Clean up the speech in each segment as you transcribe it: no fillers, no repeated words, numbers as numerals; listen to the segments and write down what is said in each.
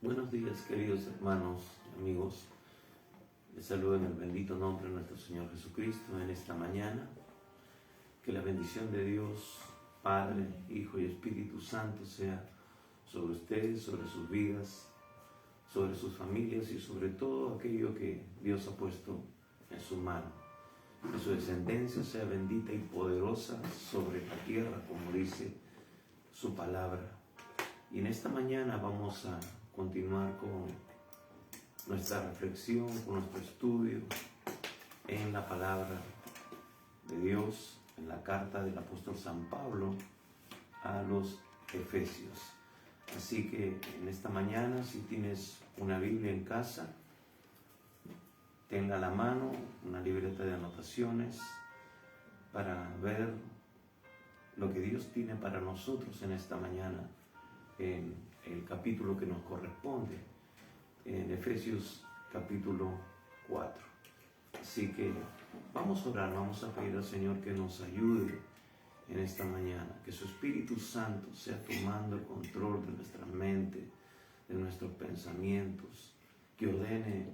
Buenos días, queridos hermanos, amigos. Les saludo en el bendito nombre de nuestro Señor Jesucristo en esta mañana. Que la bendición de Dios, Padre, Hijo y Espíritu Santo sea sobre ustedes, sobre sus vidas, sobre sus familias y sobre todo aquello que Dios ha puesto en su mano. Que su descendencia sea bendita y poderosa sobre la tierra, como dice su palabra. Y en esta mañana vamos a continuar con nuestra reflexión, con nuestro estudio en la palabra de Dios, en la carta del apóstol San Pablo a los Efesios. Así que en esta mañana, si tienes una Biblia en casa, tenga a la mano una libreta de anotaciones para ver lo que Dios tiene para nosotros en esta mañana en el capítulo que nos corresponde, en Efesios capítulo 4. Así que vamos a orar, vamos a pedir al Señor que nos ayude en esta mañana, que su Espíritu Santo sea tomando el control de nuestra mente, de nuestros pensamientos, que ordene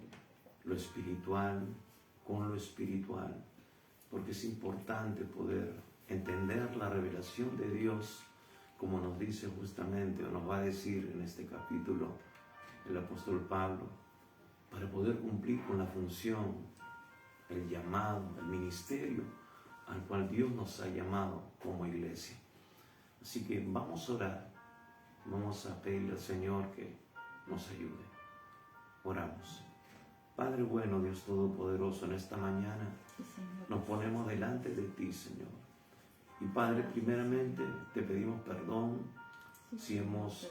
lo espiritual con lo espiritual, porque es importante poder entender la revelación de Dios, como nos dice justamente, o nos va a decir en este capítulo el apóstol Pablo, para poder cumplir con la función, el llamado, el ministerio al cual Dios nos ha llamado como iglesia. Así que vamos a orar, vamos a pedirle al Señor que nos ayude. Oramos. Padre bueno, Dios Todopoderoso, en esta mañana nos ponemos delante de ti, Señor. Y Padre, primeramente te pedimos perdón si hemos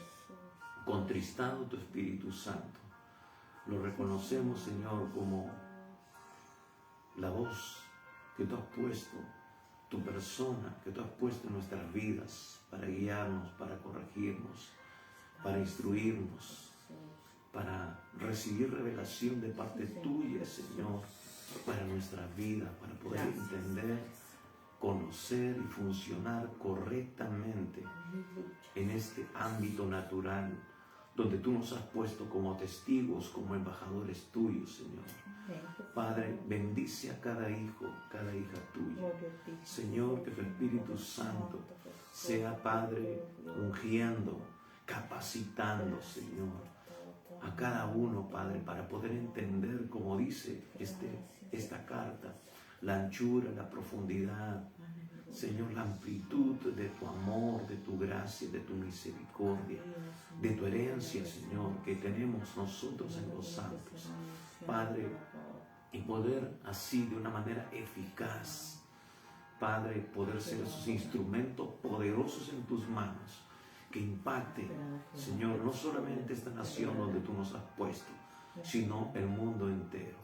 contristado tu Espíritu Santo. Lo reconocemos, Señor, como la voz que tú has puesto, tu persona que tú has puesto en nuestras vidas para guiarnos, para corregirnos, para instruirnos, para recibir revelación de parte tuya, Señor, para nuestras vidas, para poder entender, conocer y funcionar correctamente en este ámbito natural donde tú nos has puesto como testigos, como embajadores tuyos, Señor. Padre, bendice a cada hijo, cada hija tuya. Señor, que tu Espíritu Santo sea, Padre, ungiendo, capacitando, Señor, a cada uno, Padre, para poder entender, como dice esta carta, la anchura, la profundidad, Señor, la amplitud de tu amor, de tu gracia, de tu misericordia, de tu herencia, Señor, que tenemos nosotros en los santos. Padre, y poder así de una manera eficaz, Padre, poder ser esos instrumentos poderosos en tus manos, que impacte, Señor, no solamente esta nación donde tú nos has puesto, sino el mundo entero.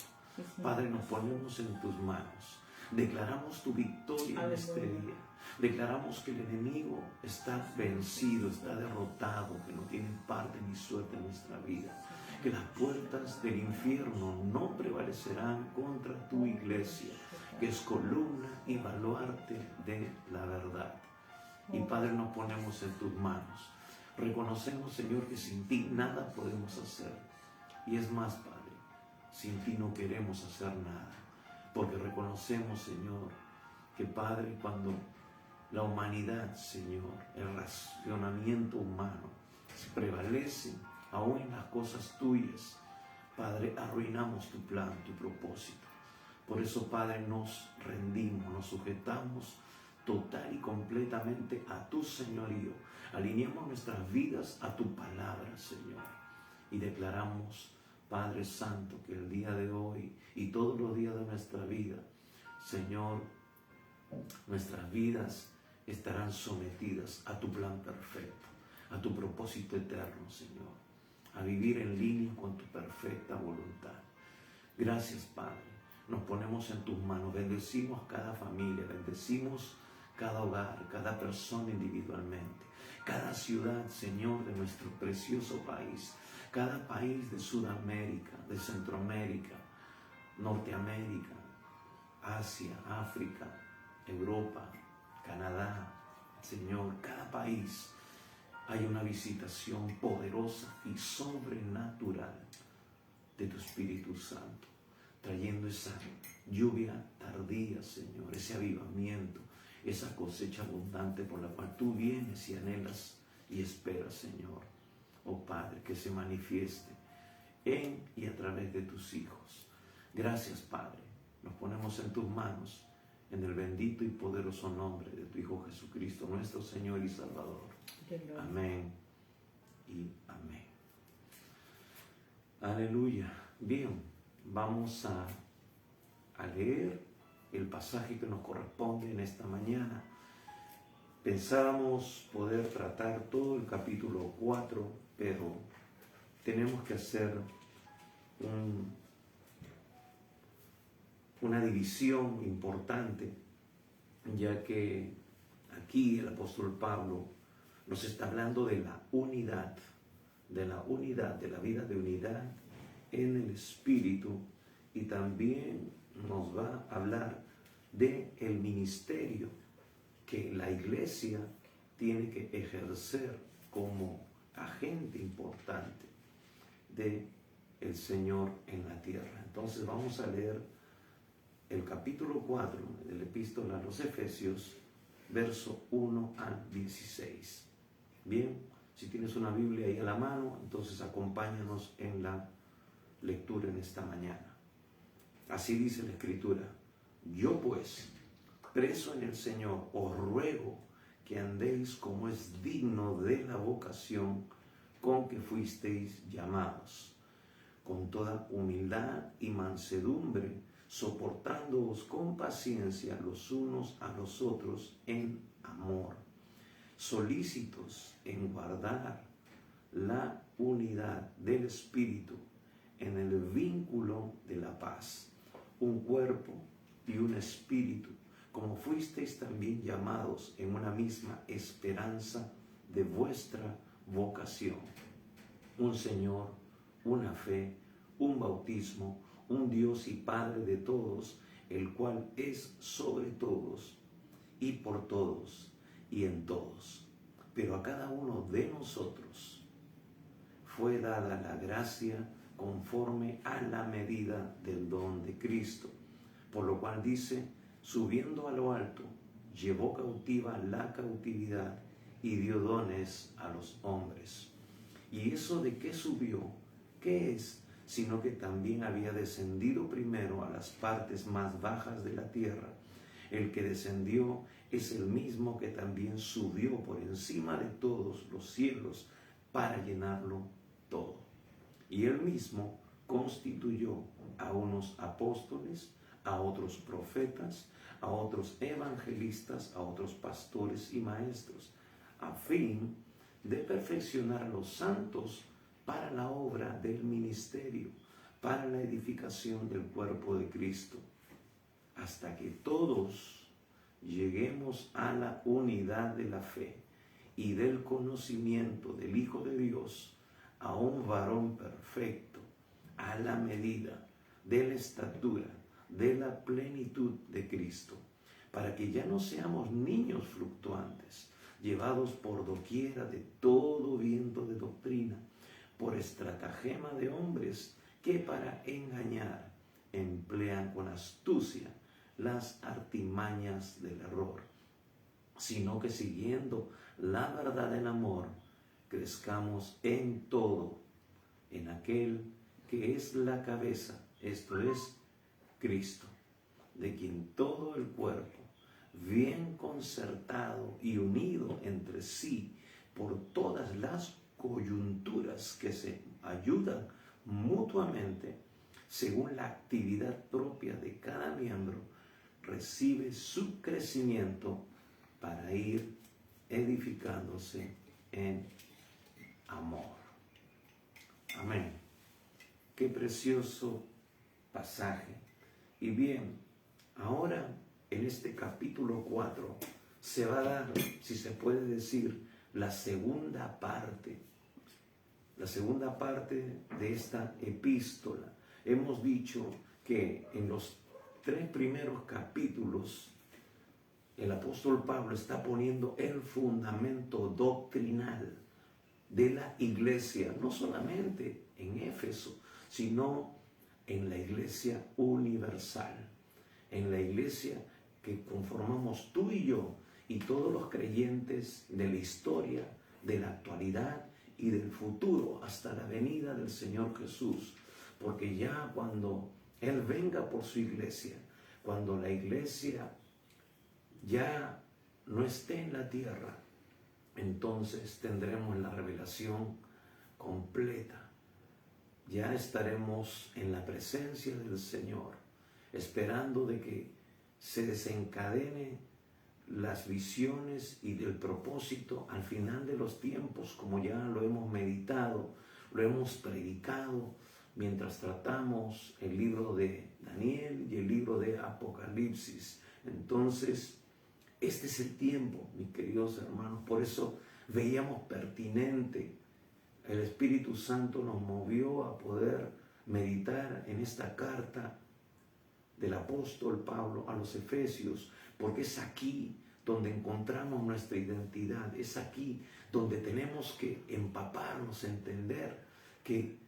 Padre, nos ponemos en tus manos. Declaramos tu victoria en este día. Declaramos que el enemigo está vencido, está derrotado, que no tiene parte ni suerte en nuestra vida. Que las puertas del infierno no prevalecerán contra tu iglesia, que es columna y baluarte de la verdad. Y Padre, nos ponemos en tus manos. Reconocemos, Señor, que sin ti nada podemos hacer. Y es más, Padre, sin ti no queremos hacer nada. Porque reconocemos, Señor, que Padre, cuando la humanidad, Señor, el racionamiento humano prevalece aún en las cosas tuyas, Padre, arruinamos tu plan, tu propósito. Por eso, Padre, nos rendimos, nos sujetamos total y completamente a tu señorío. Alineamos nuestras vidas a tu palabra, Señor. Y declaramos, Padre Santo, que el día de hoy y todos los días de nuestra vida, Señor, nuestras vidas estarán sometidas a tu plan perfecto, a tu propósito eterno, Señor, a vivir en línea con tu perfecta voluntad. Gracias, Padre. Nos ponemos en tus manos, bendecimos cada familia, bendecimos cada hogar, cada persona individualmente, cada ciudad, Señor, de nuestro precioso país, cada país de Sudamérica, de Centroamérica, Norteamérica, Asia, África, Europa, Canadá, Señor, cada país, hay una visitación poderosa y sobrenatural de tu Espíritu Santo, trayendo esa lluvia tardía, Señor, ese avivamiento, esa cosecha abundante por la cual tú vienes y anhelas y esperas, Señor. Oh Padre, que se manifieste en y a través de tus hijos. Gracias, Padre. Nos ponemos en tus manos, en el bendito y poderoso nombre de tu Hijo Jesucristo, nuestro Señor y Salvador. Amén y amén. Aleluya. Bien, vamos a leer el pasaje que nos corresponde en esta mañana. Pensábamos poder tratar todo el capítulo 4, pero tenemos que hacer una división importante, ya que aquí el apóstol Pablo nos está hablando de la unidad, de la vida de unidad en el Espíritu, y también nos va a hablar de el ministerio que la iglesia tiene que ejercer como agente importante de el Señor en la tierra. Entonces vamos a leer el capítulo 4 de la epístola a los Efesios, verso 1 al 16. Bien, si tienes una Biblia ahí a la mano, entonces acompáñanos en la lectura en esta mañana. Así dice la Escritura: yo pues, preso en el Señor, os ruego que andéis como es digno de la vocación con que fuisteis llamados, con toda humildad y mansedumbre, soportándoos con paciencia los unos a los otros en amor, solícitos en guardar la unidad del Espíritu en el vínculo de la paz, un cuerpo y un espíritu, como fuisteis también llamados en una misma esperanza de vuestra vocación, un Señor, una fe, un bautismo, un Dios y Padre de todos, el cual es sobre todos y por todos y en todos. Pero a cada uno de nosotros fue dada la gracia conforme a la medida del don de Cristo, por lo cual dice: subiendo a lo alto, llevó cautiva la cautividad y dio dones a los hombres. ¿Y eso de qué subió? ¿Qué es? Sino que también había descendido primero a las partes más bajas de la tierra. El que descendió es el mismo que también subió por encima de todos los cielos para llenarlo todo. Y él mismo constituyó a unos apóstoles, a otros profetas, a otros evangelistas, a otros pastores y maestros, a fin de perfeccionar a los santos para la obra del ministerio, para la edificación del cuerpo de Cristo, hasta que todos lleguemos a la unidad de la fe y del conocimiento del Hijo de Dios, a un varón perfecto, a la medida de la estatura de la plenitud de Cristo, para que ya no seamos niños fluctuantes, llevados por doquiera de todo viento de doctrina, por estratagema de hombres que para engañar emplean con astucia las artimañas del error, sino que siguiendo la verdad en amor, crezcamos en todo, en aquel que es la cabeza, esto es Cristo, de quien todo el cuerpo, bien concertado y unido entre sí por todas las coyunturas que se ayudan mutuamente, según la actividad propia de cada miembro, recibe su crecimiento para ir edificándose en amor. Amén. Qué precioso pasaje. Y bien, ahora en este capítulo 4 se va a dar, si se puede decir, la segunda parte de esta epístola. Hemos dicho que en los 3 primeros capítulos el apóstol Pablo está poniendo el fundamento doctrinal de la iglesia, no solamente en Éfeso, sino en la iglesia universal, en la iglesia que conformamos tú y yo y todos los creyentes de la historia, de la actualidad y del futuro hasta la venida del Señor Jesús. Porque ya cuando Él venga por su iglesia, cuando la iglesia ya no esté en la tierra, entonces tendremos la revelación completa. Ya estaremos en la presencia del Señor, esperando de que se desencadenen las visiones y el propósito al final de los tiempos, como ya lo hemos meditado, lo hemos predicado, mientras tratamos el libro de Daniel y el libro de Apocalipsis. Entonces, este es el tiempo, mis queridos hermanos. Por eso veíamos pertinente, el Espíritu Santo nos movió a poder meditar en esta carta del apóstol Pablo a los Efesios, porque es aquí donde encontramos nuestra identidad, es aquí donde tenemos que empaparnos, entender que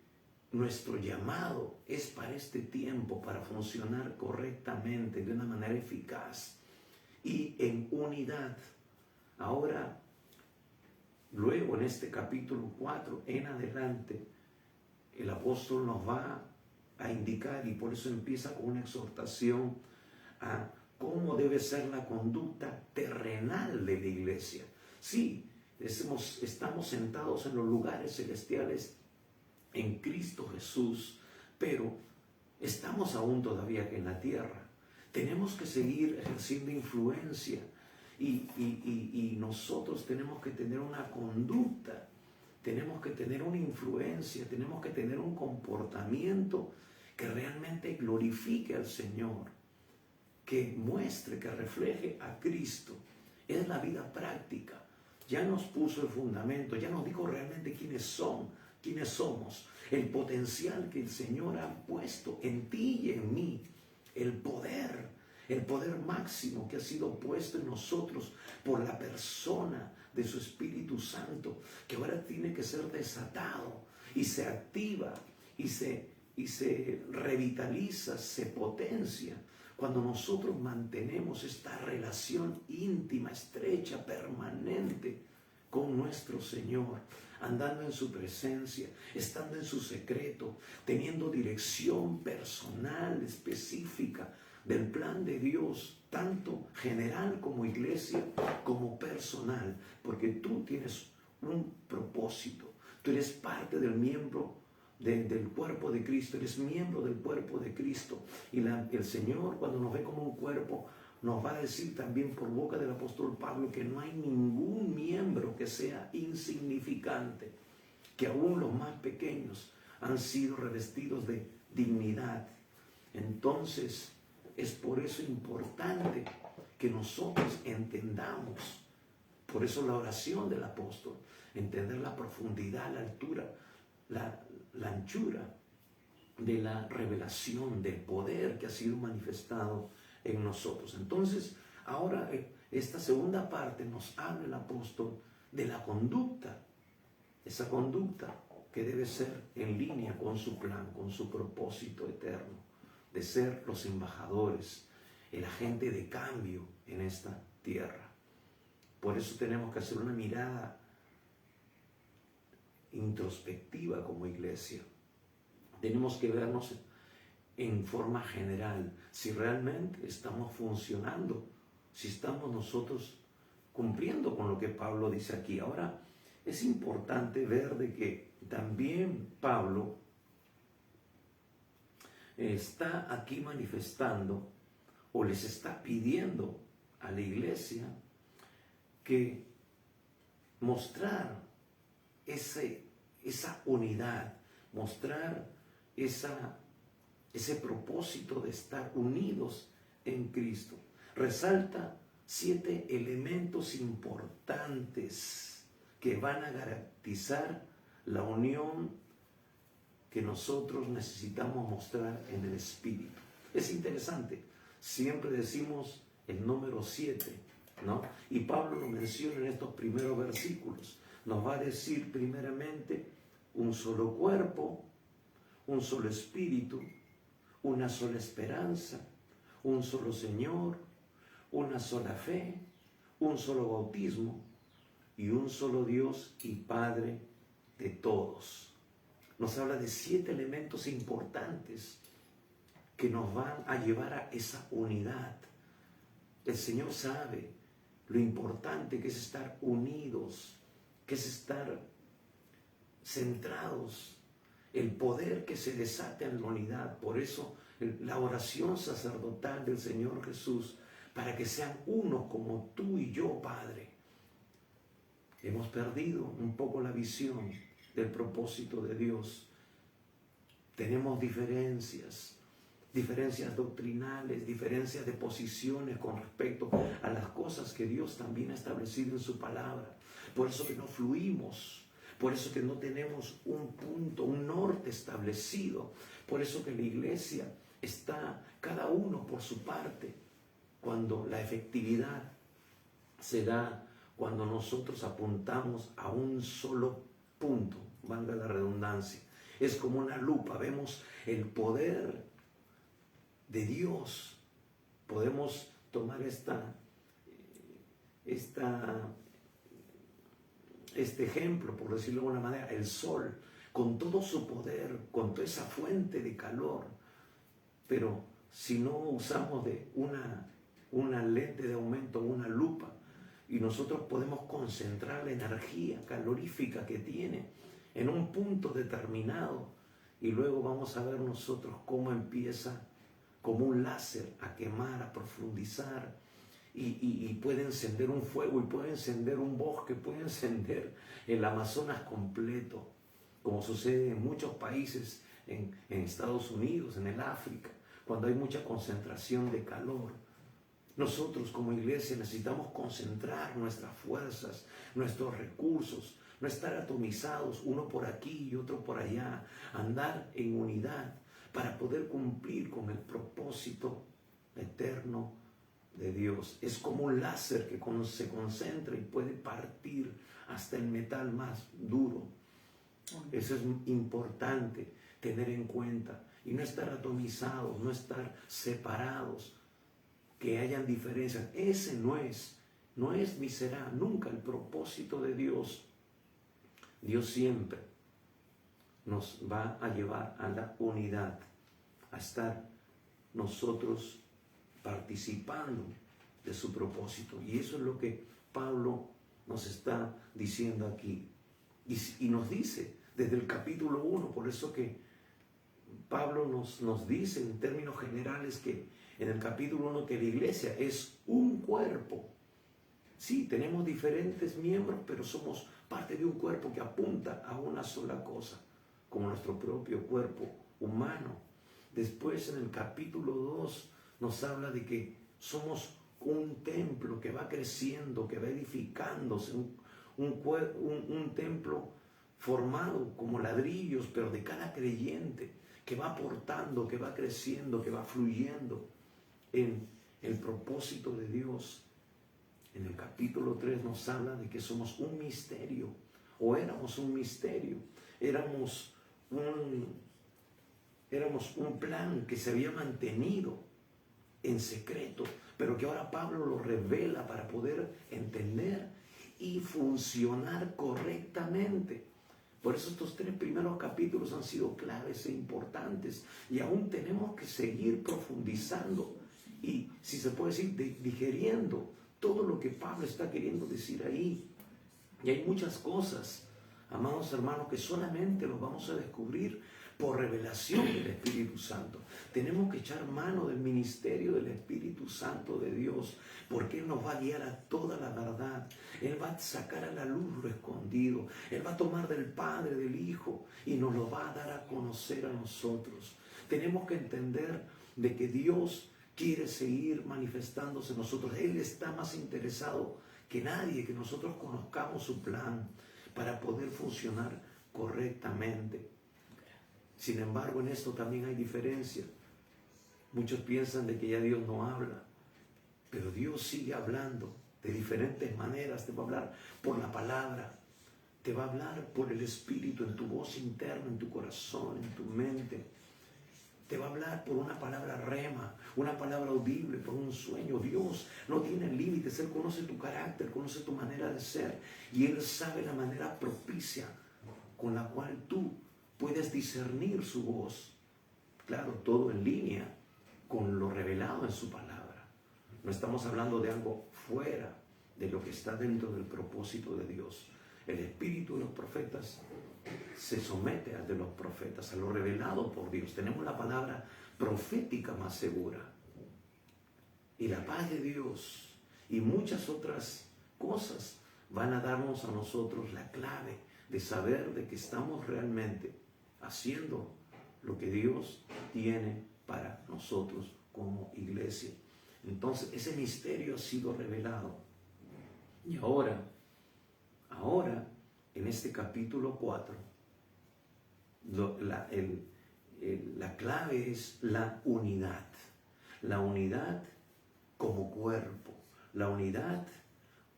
nuestro llamado es para este tiempo, para funcionar correctamente, de una manera eficaz y en unidad. Ahora, luego en este capítulo 4 en adelante, el apóstol nos va a indicar, y por eso empieza con una exhortación a cómo debe ser la conducta terrenal de la iglesia. Sí, estamos sentados en los lugares celestiales en Cristo Jesús, pero estamos aún todavía en la tierra. Tenemos que seguir ejerciendo influencia y nosotros tenemos que tener una conducta, tenemos que tener una influencia, tenemos que tener un comportamiento que realmente glorifique al Señor, que muestre, que refleje a Cristo. Es la vida práctica. Ya nos puso el fundamento, ya nos dijo realmente quiénes somos, el potencial que el Señor ha puesto en ti y en mí, el poder máximo que ha sido puesto en nosotros por la persona de su Espíritu Santo, que ahora tiene que ser desatado y se activa y se revitaliza, se potencia cuando nosotros mantenemos esta relación íntima, estrecha, permanente con nuestro Señor, andando en su presencia, estando en su secreto, teniendo dirección personal, específica del plan de Dios, tanto general como iglesia, como personal, porque tú tienes un propósito, tú eres parte del del cuerpo de Cristo, eres miembro del cuerpo de Cristo, y el Señor, cuando nos ve como un cuerpo, nos va a decir también por boca del apóstol Pablo que no hay ningún miembro que sea insignificante, que aún los más pequeños han sido revestidos de dignidad. Entonces, es por eso importante que nosotros entendamos, por eso la oración del apóstol, entender la profundidad, la altura, la anchura de la revelación, del poder que ha sido manifestado en nosotros. Entonces, ahora esta segunda parte nos habla el apóstol de la conducta, esa conducta que debe ser en línea con su plan, con su propósito eterno, de ser los embajadores, el agente de cambio en esta tierra. Por eso tenemos que hacer una mirada introspectiva como iglesia. Tenemos que vernos en forma general, si realmente estamos funcionando, si estamos nosotros cumpliendo con lo que Pablo dice aquí. Ahora, es importante ver de que también Pablo está aquí manifestando o les está pidiendo a la iglesia que mostrar esa unidad, mostrar ese propósito de estar unidos en Cristo. Resalta 7 elementos importantes que van a garantizar la unión que nosotros necesitamos mostrar en el Espíritu. Es interesante, siempre decimos el número 7, ¿no? Y Pablo lo menciona en estos primeros versículos, nos va a decir primeramente un solo cuerpo, un solo espíritu, una sola esperanza, un solo Señor, una sola fe, un solo bautismo y un solo Dios y Padre de todos. Nos habla de 7 elementos importantes que nos van a llevar a esa unidad. El Señor sabe lo importante que es estar unidos, que es estar centrados, el poder que se desata en la unidad. Por eso la oración sacerdotal del Señor Jesús, para que sean uno como tú y yo, Padre. Hemos perdido un poco la visión del propósito de Dios. Tenemos diferencias doctrinales, diferencias de posiciones con respecto a las cosas que Dios también ha establecido en su palabra. Por eso que no fluimos, por eso que no tenemos un punto, un norte establecido, por eso que la iglesia está cada uno por su parte, cuando la efectividad se da cuando nosotros apuntamos a un solo punto, valga la redundancia. Es como una lupa, vemos el poder de Dios. Podemos tomar este ejemplo, por decirlo de alguna manera, el sol, con todo su poder, con toda esa fuente de calor, pero si no usamos de una lente de aumento, una lupa, y nosotros podemos concentrar la energía calorífica que tiene en un punto determinado, y luego vamos a ver nosotros cómo empieza como un láser a quemar, a profundizar, y puede encender un fuego, y puede encender un bosque, puede encender el Amazonas completo, como sucede en muchos países, en Estados Unidos, en el África, cuando hay mucha concentración de calor. Nosotros como iglesia necesitamos concentrar nuestras fuerzas, nuestros recursos, no estar atomizados, uno por aquí y otro por allá, andar en unidad para poder cumplir con el propósito eterno de Dios. Es como un láser que se concentra y puede partir hasta el metal más duro. Eso es importante tener en cuenta, y no estar atomizados, no estar separados, que hayan diferencias. Ese no es ni será nunca el propósito de Dios. Dios siempre nos va a llevar a la unidad, a estar nosotros participando de su propósito. Y eso es lo que Pablo nos está diciendo aquí. Y nos dice desde el capítulo 1, por eso que Pablo nos dice en términos generales que en el capítulo 1 que la iglesia es un cuerpo. Sí, tenemos diferentes miembros, pero somos parte de un cuerpo que apunta a una sola cosa, como nuestro propio cuerpo humano. Después en el capítulo 2 nos habla de que somos un templo que va creciendo, que va edificándose, un templo formado como ladrillos, pero de cada creyente, que va aportando, que va creciendo, que va fluyendo en el propósito de Dios. En el capítulo 3 nos habla de que somos un misterio, o éramos un misterio, éramos un plan que se había mantenido en secreto, pero que ahora Pablo lo revela para poder entender y funcionar correctamente. Por eso estos 3 primeros capítulos han sido claves e importantes, y aún tenemos que seguir profundizando y, si se puede decir, digeriendo todo lo que Pablo está queriendo decir ahí. Y hay muchas cosas, amados hermanos, que solamente los vamos a descubrir por revelación del Espíritu Santo. Tenemos que echar mano del ministerio del Espíritu Santo de Dios, porque Él nos va a guiar a toda la verdad. Él va a sacar a la luz lo escondido. Él va a tomar del Padre, del Hijo, y nos lo va a dar a conocer a nosotros. Tenemos que entender de que Dios quiere seguir manifestándose en nosotros. Él está más interesado que nadie que nosotros conozcamos su plan para poder funcionar correctamente. Sin embargo, en esto también hay diferencia. Muchos piensan de que ya Dios no habla, pero Dios sigue hablando de diferentes maneras. Te va a hablar por la palabra, te va a hablar por el Espíritu, en tu voz interna, en tu corazón, en tu mente. Te va a hablar por una palabra rema, una palabra audible, por un sueño. Dios no tiene límites. Él conoce tu carácter, conoce tu manera de ser. Y Él sabe la manera propicia con la cual tú puedes discernir su voz. Claro, todo en línea con lo revelado en su palabra. No estamos hablando de algo fuera de lo que está dentro del propósito de Dios. El espíritu de los profetas se somete al de los profetas, a lo revelado por Dios. Tenemos la palabra profética más segura. Y la paz de Dios y muchas otras cosas van a darnos a nosotros la clave de saber de que estamos realmente haciendo lo que Dios tiene para nosotros como iglesia. Entonces, ese misterio ha sido revelado. Y ahora, en este capítulo 4, la clave es la unidad. La unidad como cuerpo, la unidad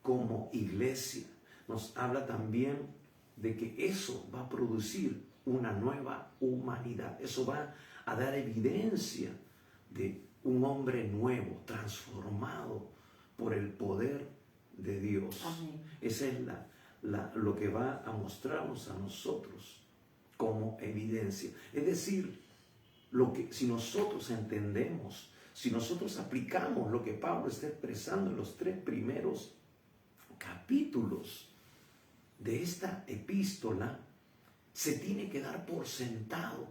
como iglesia. Nos habla también de que eso va a producir una nueva humanidad. Eso va a dar evidencia de un hombre nuevo, transformado por el poder de Dios. Amén. Esa es lo que va a mostrarnos a nosotros como evidencia. Es decir, si nosotros entendemos, si nosotros aplicamos lo que Pablo está expresando en los 3 primeros capítulos de esta epístola, se tiene que dar por sentado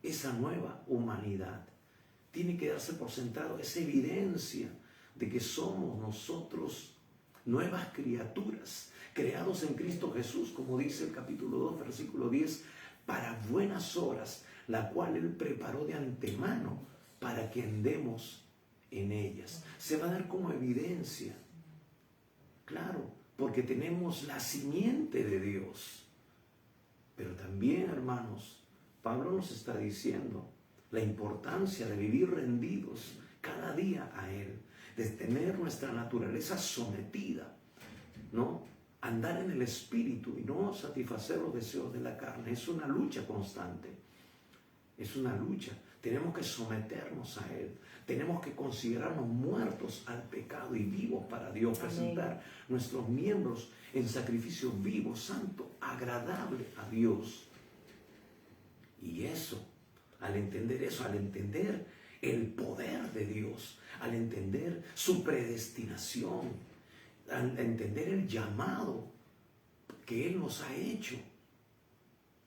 esa nueva humanidad. Tiene que darse por sentado esa evidencia de que somos nosotros nuevas criaturas, creados en Cristo Jesús, como dice el capítulo 2, versículo 10, para buenas obras, la cual Él preparó de antemano para que andemos en ellas. Se va a dar como evidencia, claro, porque tenemos la simiente de Dios. Pero también, hermanos, Pablo nos está diciendo la importancia de vivir rendidos cada día a Él, de tener nuestra naturaleza sometida, ¿no? Andar en el Espíritu y no satisfacer los deseos de la carne. Es una lucha constante. Es una lucha. Tenemos que someternos a Él. Tenemos que considerarnos muertos al pecado y vivos para Dios. Amén. Presentar nuestros miembros en sacrificio vivo, santo, agradable a Dios. Y eso, al entender eso, al entender el poder de Dios, al entender su predestinación, al entender el llamado que Él nos ha hecho,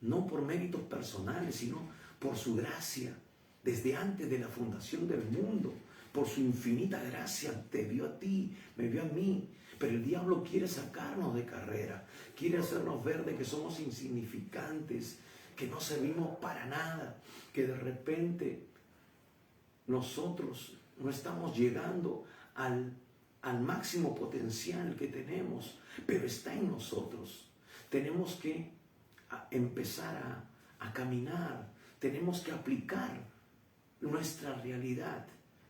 no por méritos personales, sino por su gracia, desde antes de la fundación del mundo, por su infinita gracia, te vio a ti, me vio a mí. Pero el diablo quiere sacarnos de carrera, quiere hacernos ver de que somos insignificantes, que no servimos para nada, que de repente nosotros no estamos llegando al máximo potencial que tenemos, pero está en nosotros. Tenemos que empezar a caminar, tenemos que aplicar nuestra realidad,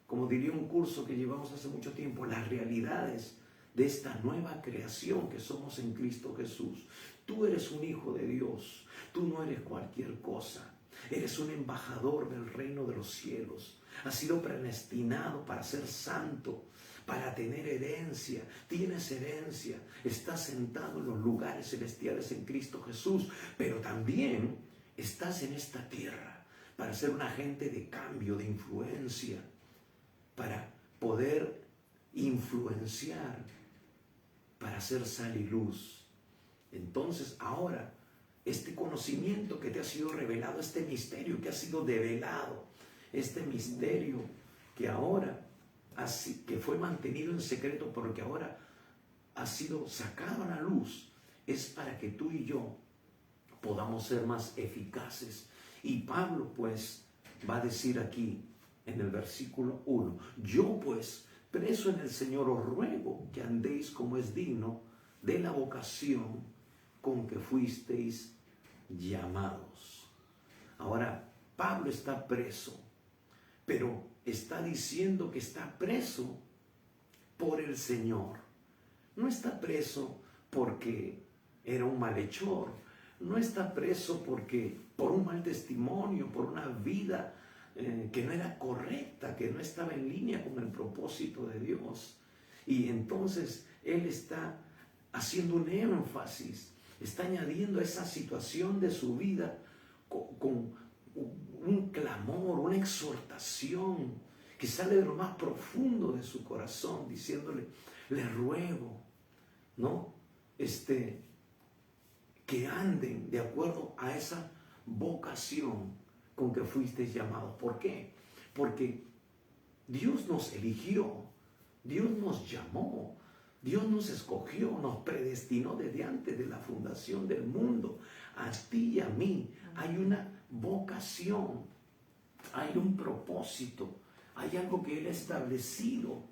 como diría un curso que llevamos hace mucho tiempo, las realidades de esta nueva creación que somos en Cristo Jesús. Tú eres un hijo de Dios, tú no eres cualquier cosa, eres un embajador del reino de los cielos, has sido predestinado para ser santo, para tener herencia, tienes herencia, estás sentado en los lugares celestiales en Cristo Jesús, pero también estás en esta tierra para ser un agente de cambio, de influencia, para poder influenciar, para ser sal y luz. Entonces ahora, este conocimiento que te ha sido revelado, este misterio que ha sido develado, este misterio que ahora que fue mantenido en secreto, porque ahora ha sido sacado a la luz, es para que tú y yo podamos ser más eficaces. Y Pablo pues va a decir aquí en el versículo 1, yo pues, preso en el Señor, os ruego que andéis como es digno de la vocación con que fuisteis llamados. Ahora, Pablo está preso, pero está diciendo que está preso por el Señor. No está preso porque era un malhechor. No está preso por un mal testimonio, por una vida que no era correcta, que no estaba en línea con el propósito de Dios. Y entonces él está haciendo un énfasis, está añadiendo a esa situación de su vida con un clamor, una exhortación que sale de lo más profundo de su corazón, diciéndole, le ruego, ¿no? Que anden de acuerdo a esa vocación con que fuisteis llamados. ¿Por qué? Porque Dios nos eligió, Dios nos llamó, Dios nos escogió, nos predestinó desde antes de la fundación del mundo. A ti y a mí hay una vocación, hay un propósito, hay algo que Él ha establecido,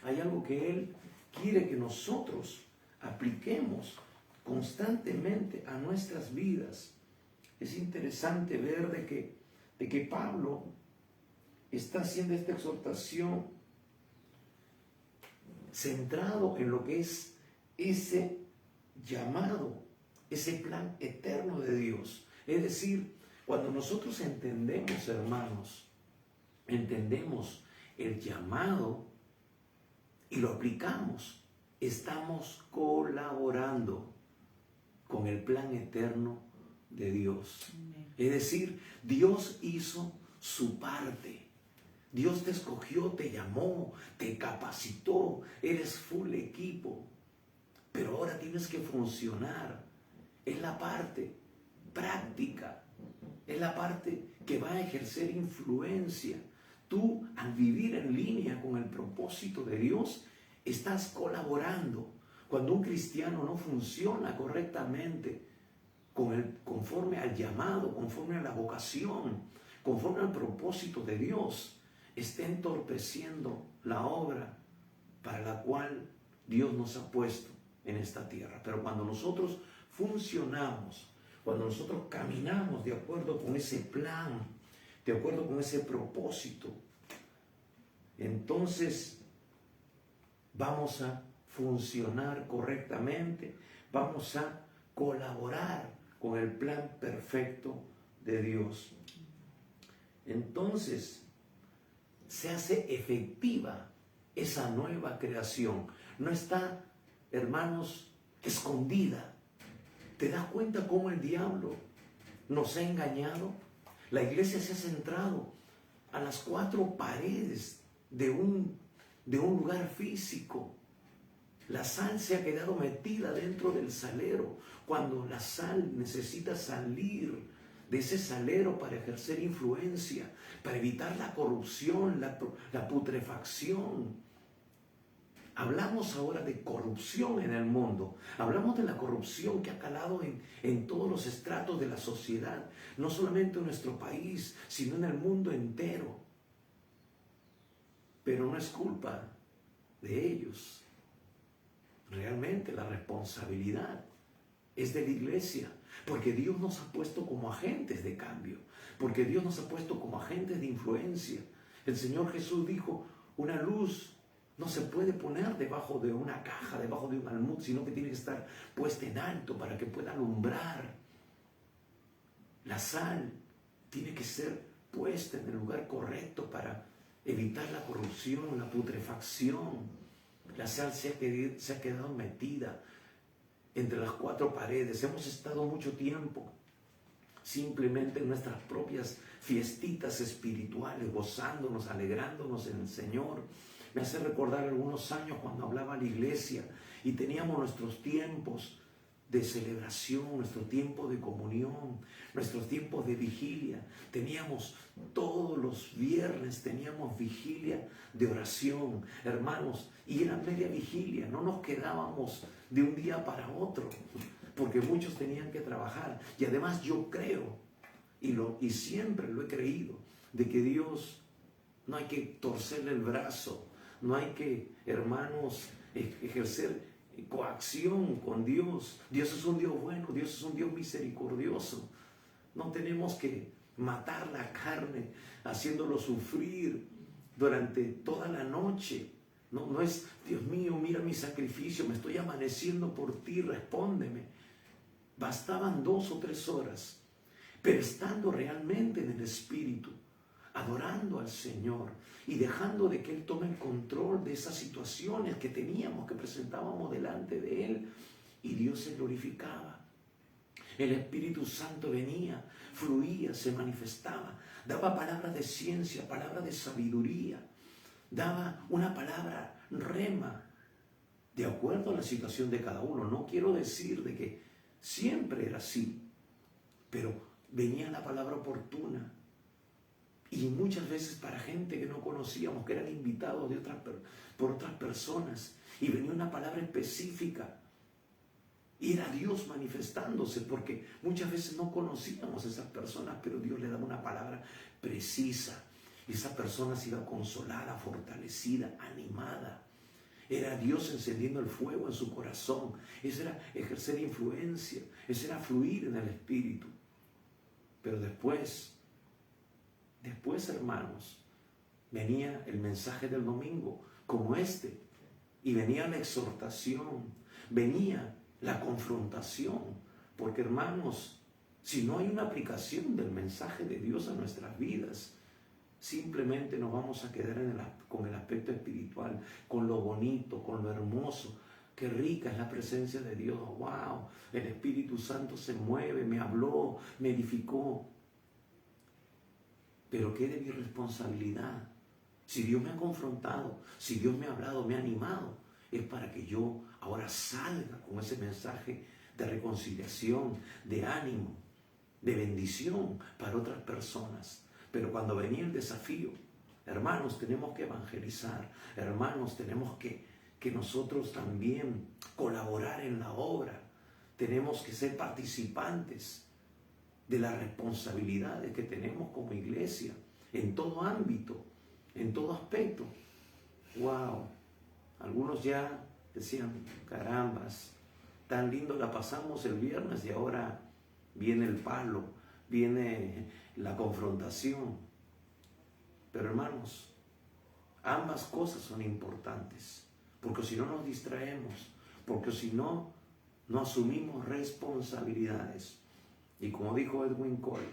hay algo que Él quiere que nosotros apliquemos constantemente a nuestras vidas. Es interesante ver de que Pablo está haciendo esta exhortación centrado en lo que es ese llamado, ese plan eterno de Dios. Es decir, cuando nosotros entendemos, hermanos, entendemos el llamado y lo aplicamos, estamos colaborando con el plan eterno de Dios. Es decir, Dios hizo su parte. Dios te escogió, te llamó, te capacitó, eres full equipo. Pero ahora tienes que funcionar. Es la parte práctica, es la parte que va a ejercer influencia. Tú, al vivir en línea con el propósito de Dios, estás colaborando. Cuando un cristiano no funciona correctamente, conforme al llamado, conforme a la vocación, conforme al propósito de Dios, está entorpeciendo la obra para la cual Dios nos ha puesto en esta tierra. Pero cuando nosotros funcionamos, cuando nosotros caminamos de acuerdo con ese plan, de acuerdo con ese propósito, entonces vamos a funcionar correctamente, vamos a colaborar con el plan perfecto de Dios. Entonces se hace efectiva esa nueva creación. No está, hermanos, escondida. ¿Te das cuenta cómo el diablo nos ha engañado? La iglesia se ha centrado a las cuatro paredes de un lugar físico. La sal se ha quedado metida dentro del salero, cuando la sal necesita salir de ese salero para ejercer influencia, para evitar la corrupción, la putrefacción. Hablamos ahora de corrupción en el mundo. Hablamos de la corrupción que ha calado en todos los estratos de la sociedad, no solamente en nuestro país, sino en el mundo entero. Pero no es culpa de ellos. Realmente la responsabilidad es de la iglesia, porque Dios nos ha puesto como agentes de cambio, porque Dios nos ha puesto como agentes de influencia. El Señor Jesús dijo, una luz no se puede poner debajo de una caja, debajo de un almud, sino que tiene que estar puesta en alto para que pueda alumbrar. La sal tiene que ser puesta en el lugar correcto para evitar la corrupción, la putrefacción. La sal se ha quedado metida entre las cuatro paredes. Hemos estado mucho tiempo simplemente en nuestras propias fiestitas espirituales, gozándonos, alegrándonos en el Señor. Me hace recordar algunos años cuando hablaba a la iglesia y teníamos nuestros tiempos de celebración, nuestro tiempo de comunión, nuestros tiempos de vigilia. Teníamos todos los viernes, teníamos vigilia de oración, hermanos, y era media vigilia, no nos quedábamos de un día para otro, porque muchos tenían que trabajar. Y además yo creo, y siempre lo he creído, de que Dios no hay que torcerle el brazo, no hay que, hermanos, ejercer coacción con Dios. Dios es un Dios bueno, Dios es un Dios misericordioso. No tenemos que matar la carne haciéndolo sufrir durante toda la noche. No es, Dios mío, mira mi sacrificio, me estoy amaneciendo por ti, respóndeme. Bastaban 2 o 3 horas, pero estando realmente en el Espíritu, adorando al Señor y dejando de que Él tome el control de esas situaciones que teníamos, que presentábamos delante de Él, y Dios se glorificaba. El Espíritu Santo venía, fluía, se manifestaba, daba palabras de ciencia, palabras de sabiduría, daba una palabra rema, de acuerdo a la situación de cada uno. No quiero decir de que siempre era así, pero venía la palabra oportuna. Y muchas veces para gente que no conocíamos, que eran invitados por otras personas, y venía una palabra específica. Y era Dios manifestándose, porque muchas veces no conocíamos a esas personas, pero Dios le daba una palabra precisa. Y esa persona se iba consolada, fortalecida, animada. Era Dios encendiendo el fuego en su corazón. Eso era ejercer influencia, eso era fluir en el Espíritu. Pero después, hermanos, venía el mensaje del domingo, como este, y venía la exhortación, venía la confrontación, porque hermanos, si no hay una aplicación del mensaje de Dios a nuestras vidas, simplemente nos vamos a quedar con el aspecto espiritual, con lo bonito, con lo hermoso. Qué rica es la presencia de Dios. ¡Wow! El Espíritu Santo se mueve, me habló, me edificó. Pero ¿qué de mi responsabilidad? Si Dios me ha confrontado, si Dios me ha hablado, me ha animado, es para que yo ahora salga con ese mensaje de reconciliación, de ánimo, de bendición para otras personas. Pero cuando venía el desafío, hermanos, tenemos que evangelizar, hermanos, tenemos que nosotros también colaborar en la obra, tenemos que ser participantes de las responsabilidades que tenemos como iglesia, en todo ámbito, en todo aspecto. ¡Wow! Algunos ya decían, carambas, tan lindo la pasamos el viernes y ahora viene el palo, viene la confrontación. Pero hermanos, ambas cosas son importantes, porque si no nos distraemos, porque si no, no asumimos responsabilidades. Y como dijo Edwin Cole,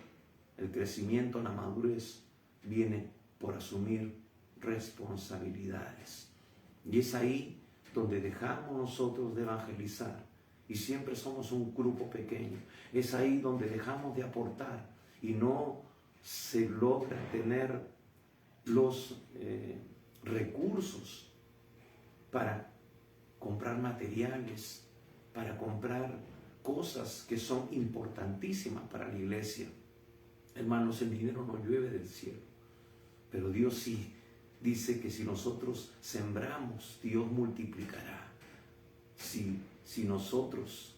el crecimiento, la madurez viene por asumir responsabilidades. Y es ahí donde dejamos nosotros de evangelizar, y siempre somos un grupo pequeño. Es ahí donde dejamos de aportar y no se logra tener los recursos para comprar materiales, para comprar cosas que son importantísimas para la iglesia. Hermanos, el dinero no llueve del cielo, pero Dios sí dice que si nosotros sembramos, Dios multiplicará. Si nosotros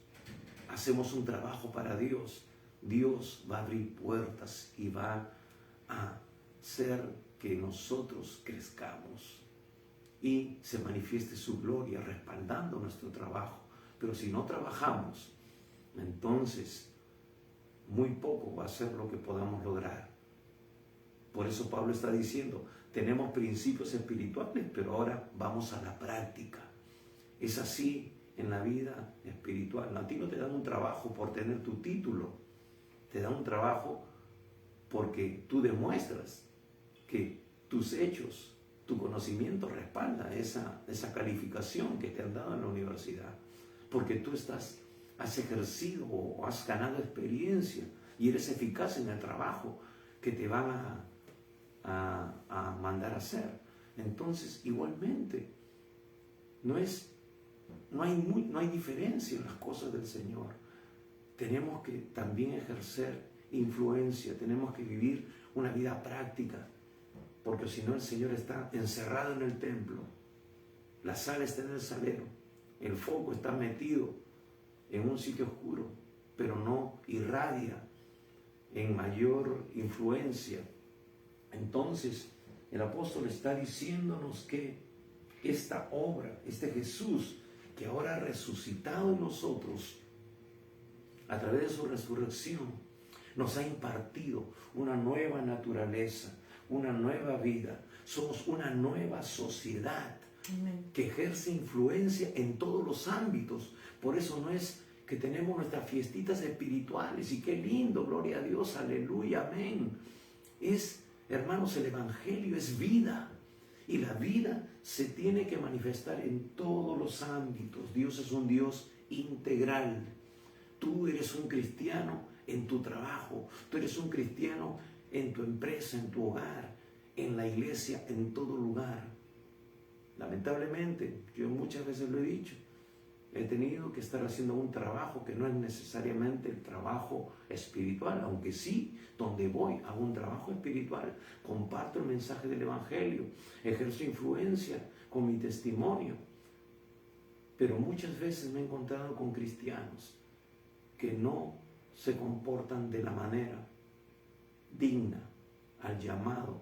hacemos un trabajo para Dios, Dios va a abrir puertas y va a hacer que nosotros crezcamos y se manifieste su gloria respaldando nuestro trabajo. Pero si no trabajamos, entonces muy poco va a ser lo que podamos lograr. Por eso Pablo está diciendo, tenemos principios espirituales, pero ahora vamos a la práctica. Es así en la vida espiritual. A ti no te dan un trabajo por tener tu título, te dan un trabajo porque tú demuestras que tus hechos, tu conocimiento respalda esa calificación que te han dado en la universidad, porque tú has ejercido o has ganado experiencia y eres eficaz en el trabajo que te van a mandar a hacer. Entonces, igualmente, no hay diferencia en las cosas del Señor. Tenemos que también ejercer influencia, tenemos que vivir una vida práctica, porque si no el Señor está encerrado en el templo, la sal está en el salero, el foco está metido en un sitio oscuro, pero no irradia en mayor influencia. Entonces el apóstol está diciéndonos que esta obra, este Jesús que ahora ha resucitado en nosotros a través de su resurrección, nos ha impartido una nueva naturaleza, una nueva vida. Somos una nueva sociedad. Amén. Que ejerce influencia en todos los ámbitos. Por eso no es que tenemos nuestras fiestitas espirituales y qué lindo, gloria a Dios, aleluya, amén. Hermanos, el Evangelio es vida y la vida se tiene que manifestar en todos los ámbitos. Dios es un Dios integral. Tú eres un cristiano en tu trabajo, tú eres un cristiano en tu empresa, en tu hogar, en la iglesia, en todo lugar. Lamentablemente, yo muchas veces lo he dicho, he tenido que estar haciendo un trabajo que no es necesariamente el trabajo espiritual, aunque sí, donde voy hago un trabajo espiritual, comparto el mensaje del Evangelio, ejerzo influencia con mi testimonio. Pero muchas veces me he encontrado con cristianos que no se comportan de la manera digna al llamado,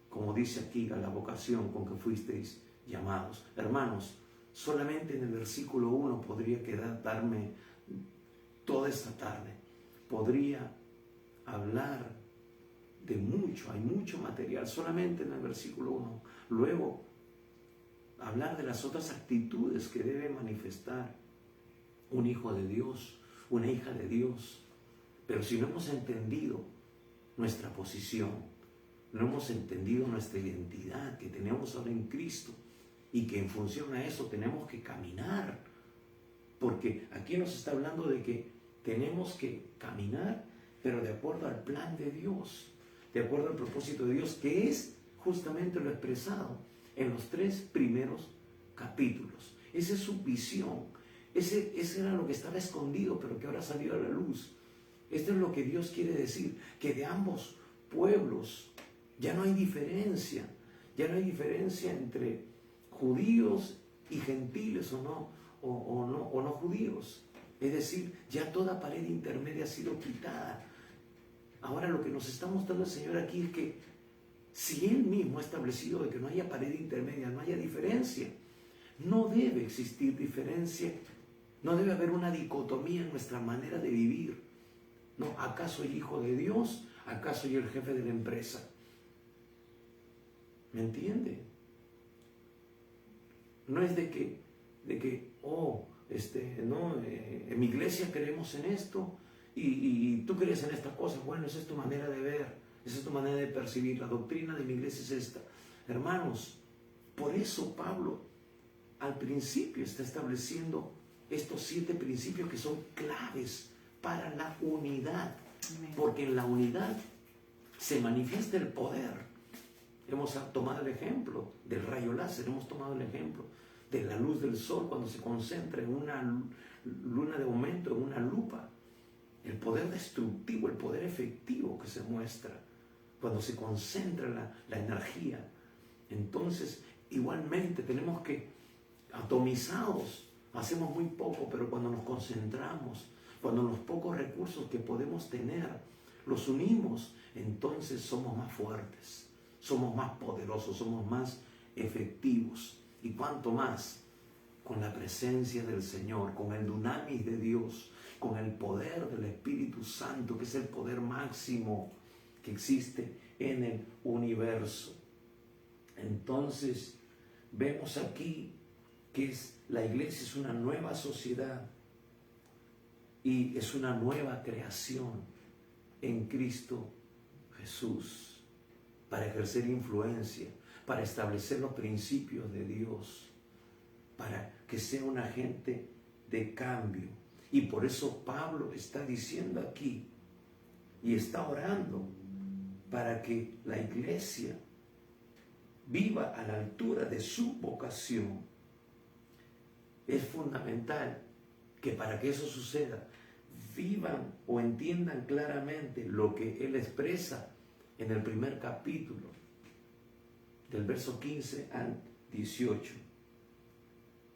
como dice aquí, a la vocación con que fuisteis llamados. Hermanos, solamente en el versículo 1 podría darme toda esta tarde. Podría hablar de mucho, hay mucho material solamente en el versículo 1. Luego, hablar de las otras actitudes que debe manifestar un hijo de Dios, una hija de Dios. Pero si no hemos entendido nuestra posición, no hemos entendido nuestra identidad que tenemos ahora en Cristo y que en función a eso tenemos que caminar, porque aquí nos está hablando de que tenemos que caminar, pero de acuerdo al plan de Dios, de acuerdo al propósito de Dios, que es justamente lo expresado en los 3 primeros capítulos. Esa es su visión, ese era lo que estaba escondido, pero que ahora salió a la luz. Esto es lo que Dios quiere decir, que de ambos pueblos ya no hay diferencia entre judíos y gentiles o no judíos. Es decir, ya toda pared intermedia ha sido quitada. Ahora lo que nos está mostrando el Señor aquí es que si Él mismo ha establecido de que no haya pared intermedia, no haya diferencia, no debe existir diferencia, no debe haber una dicotomía en nuestra manera de vivir. No, acá soy hijo de Dios, acá soy el jefe de la empresa. ¿Me entiende? No es de que en mi iglesia creemos en esto y tú crees en esta cosa. Bueno, esa es tu manera de ver, esa es tu manera de percibir. La doctrina de mi iglesia es esta. Hermanos, por eso Pablo al principio está estableciendo estos 7 principios que son claves para la unidad. Amén. Porque en la unidad se manifiesta el poder. Hemos tomado el ejemplo del rayo láser, hemos tomado el ejemplo de la luz del sol cuando se concentra en una luna de aumento, en una lupa. El poder destructivo, el poder efectivo que se muestra cuando se concentra la energía. Entonces, igualmente tenemos que, atomizados, hacemos muy poco, pero cuando nos concentramos, cuando los pocos recursos que podemos tener los unimos, entonces somos más fuertes, somos más poderosos, somos más efectivos. Y cuanto más con la presencia del Señor, con el dunamis de Dios, con el poder del Espíritu Santo, que es el poder máximo que existe en el universo. Entonces, vemos aquí que la iglesia es una nueva sociedad y es una nueva creación en Cristo Jesús para ejercer influencia, para establecer los principios de Dios, para que sea un agente de cambio. Y por eso Pablo está diciendo aquí y está orando para que la iglesia viva a la altura de su vocación. Es fundamental que para que eso suceda, vivan o entiendan claramente lo que él expresa en el primer capítulo, del verso 15 al 18.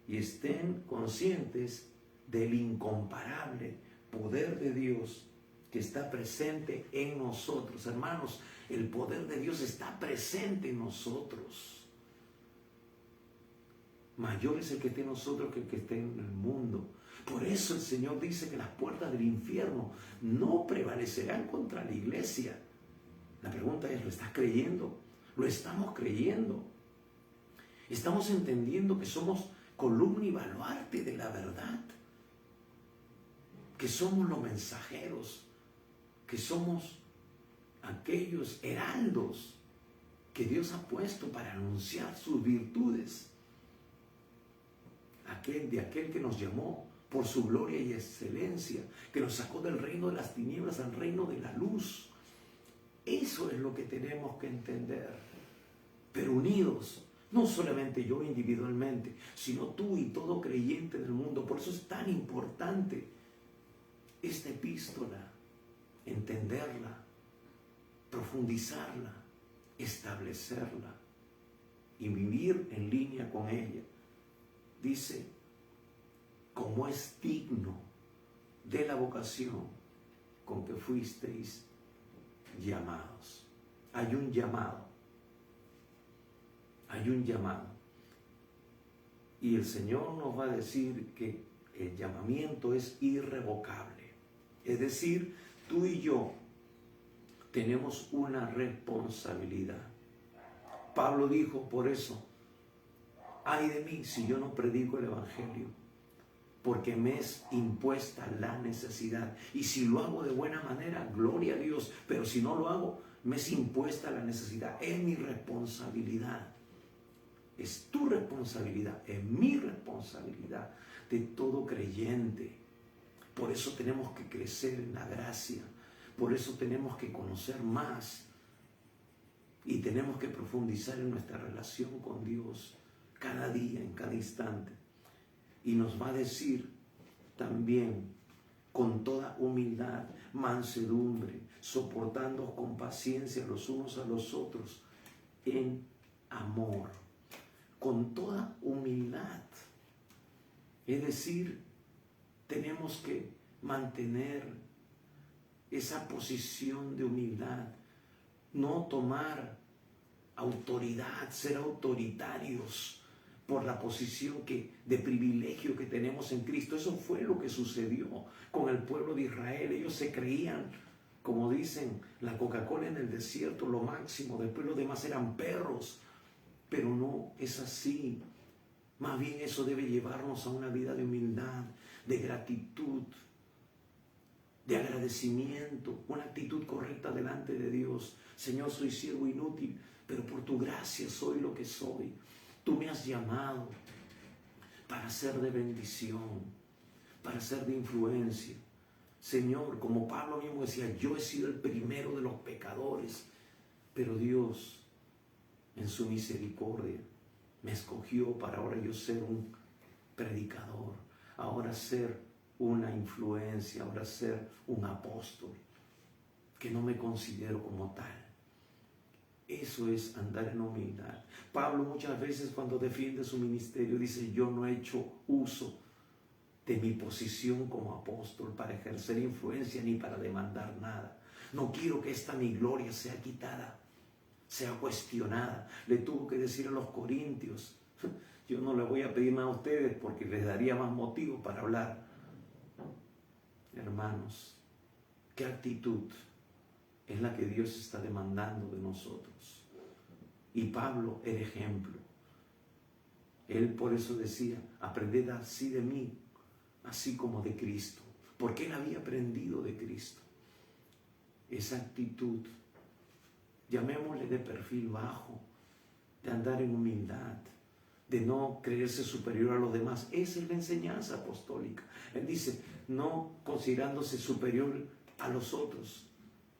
Y estén conscientes del incomparable poder de Dios que está presente en nosotros. Hermanos, el poder de Dios está presente en nosotros. Mayor es el que esté en nosotros que el que esté en el mundo. Por eso el Señor dice que las puertas del infierno no prevalecerán contra la iglesia. La pregunta es, ¿lo estás creyendo? ¿Lo estamos creyendo? ¿Estamos entendiendo que somos columna y baluarte de la verdad? que somos los mensajeros, que somos aquellos heraldos que Dios ha puesto para anunciar sus virtudes. De aquel que nos llamó por su gloria y excelencia, que nos sacó del reino de las tinieblas al reino de la luz. Eso es lo que tenemos que entender, pero unidos, no solamente yo individualmente, sino tú y todo creyente del mundo. Por eso es tan importante esta epístola, entenderla, profundizarla, establecerla y vivir en línea con ella. Dice, como es digno de la vocación con que fuisteis llamados. Hay un llamado. Hay un llamado. Y el Señor nos va a decir que el llamamiento es irrevocable. Es decir, tú y yo tenemos una responsabilidad. Pablo dijo, por eso, ay de mí si yo no predico el Evangelio, porque me es impuesta la necesidad. Y si lo hago de buena manera, gloria a Dios. Pero si no lo hago, me es impuesta la necesidad. Es mi responsabilidad. Es tu responsabilidad, es mi responsabilidad de todo creyente. Por eso tenemos que crecer en la gracia. Por eso tenemos que conocer más. Y tenemos que profundizar en nuestra relación con Dios cada día, en cada instante. Y nos va a decir también con toda humildad, mansedumbre, soportando con paciencia los unos a los otros en amor, con toda humildad. Es decir, tenemos que mantener esa posición de humildad, no tomar autoridad, ser autoritarios por la posición de privilegio que tenemos en Cristo. Eso fue lo que sucedió con el pueblo de Israel. Ellos se creían, como dicen, la Coca-Cola en el desierto, lo máximo. Después los demás eran perros. Pero no es así. Más bien eso debe llevarnos a una vida de humildad, de gratitud, de agradecimiento, una actitud correcta delante de Dios. Señor, soy siervo inútil, pero por tu gracia soy lo que soy. Tú me has llamado para ser de bendición, para ser de influencia. Señor, como Pablo mismo decía, yo he sido el primero de los pecadores, pero Dios, en su misericordia, me escogió para ahora yo ser un predicador, ahora ser una influencia, ahora ser un apóstol, que no me considero como tal. Eso es andar en humildad. Pablo muchas veces cuando defiende su ministerio dice, yo no he hecho uso de mi posición como apóstol para ejercer influencia ni para demandar nada. No quiero que esta mi gloria sea quitada, sea cuestionada. Le tuvo que decir a los corintios, yo no le voy a pedir más a ustedes porque les daría más motivo para hablar. Hermanos, ¿qué actitud es la que Dios está demandando de nosotros? Y Pablo era ejemplo. Él por eso decía, aprended así de mí, así como de Cristo. Porque él había aprendido de Cristo. Esa actitud, llamémosle de perfil bajo, de andar en humildad, de no creerse superior a los demás. Esa es la enseñanza apostólica. Él dice, no considerándose superior a los otros,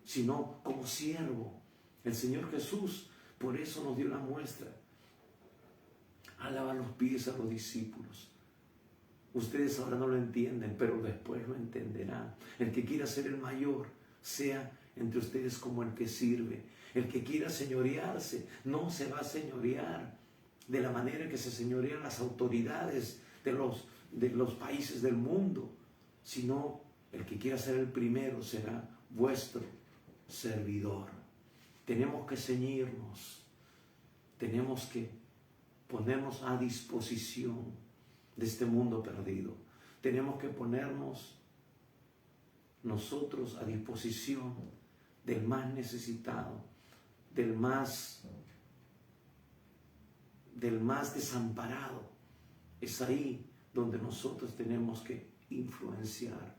sino como siervo. El Señor Jesús por eso nos dio la muestra. Alaba los pies a los discípulos. Ustedes ahora no lo entienden, pero después lo entenderán. El que quiera ser el mayor, sea entre ustedes como el que sirve. El que quiera señorearse, no se va a señorear de la manera que se señorean las autoridades de los países del mundo, sino el que quiera ser el primero será vuestro servidor. Tenemos que ceñirnos, tenemos que ponernos a disposición de este mundo perdido. Tenemos que ponernos nosotros a disposición del más necesitado, del más desamparado. Es ahí donde nosotros tenemos que influenciar.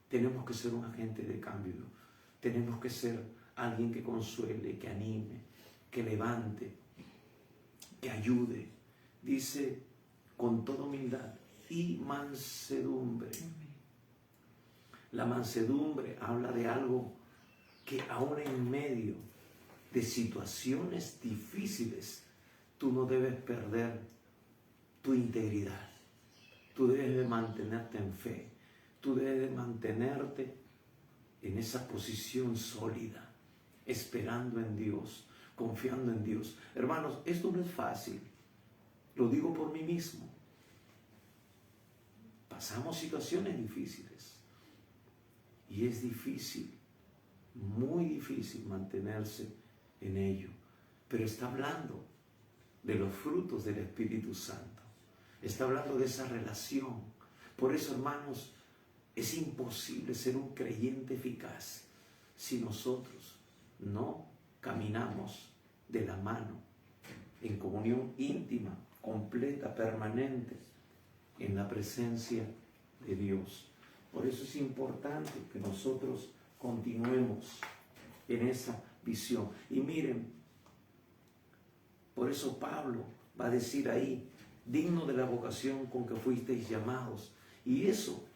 Tenemos que ser un agente de cambio. Tenemos que ser alguien que consuele, que anime, que levante, que ayude. Dice con toda humildad y mansedumbre. La mansedumbre habla de algo que aún en medio de situaciones difíciles, tú no debes perder tu integridad. Tú debes de mantenerte en fe. Tú debes de mantenerte en esa posición sólida, esperando en Dios, confiando en Dios. Hermanos, esto no es fácil. Lo digo por mí mismo. Pasamos situaciones difíciles y es difícil, muy difícil mantenerse en ello. Pero está hablando de los frutos del Espíritu Santo. Está hablando de esa relación. Por eso, hermanos, es imposible ser un creyente eficaz si nosotros no caminamos de la mano en comunión íntima, completa, permanente, en la presencia de Dios. Por eso es importante que nosotros continuemos en esa visión. Y miren, por eso Pablo va a decir ahí, digno de la vocación con que fuisteis llamados. Y eso,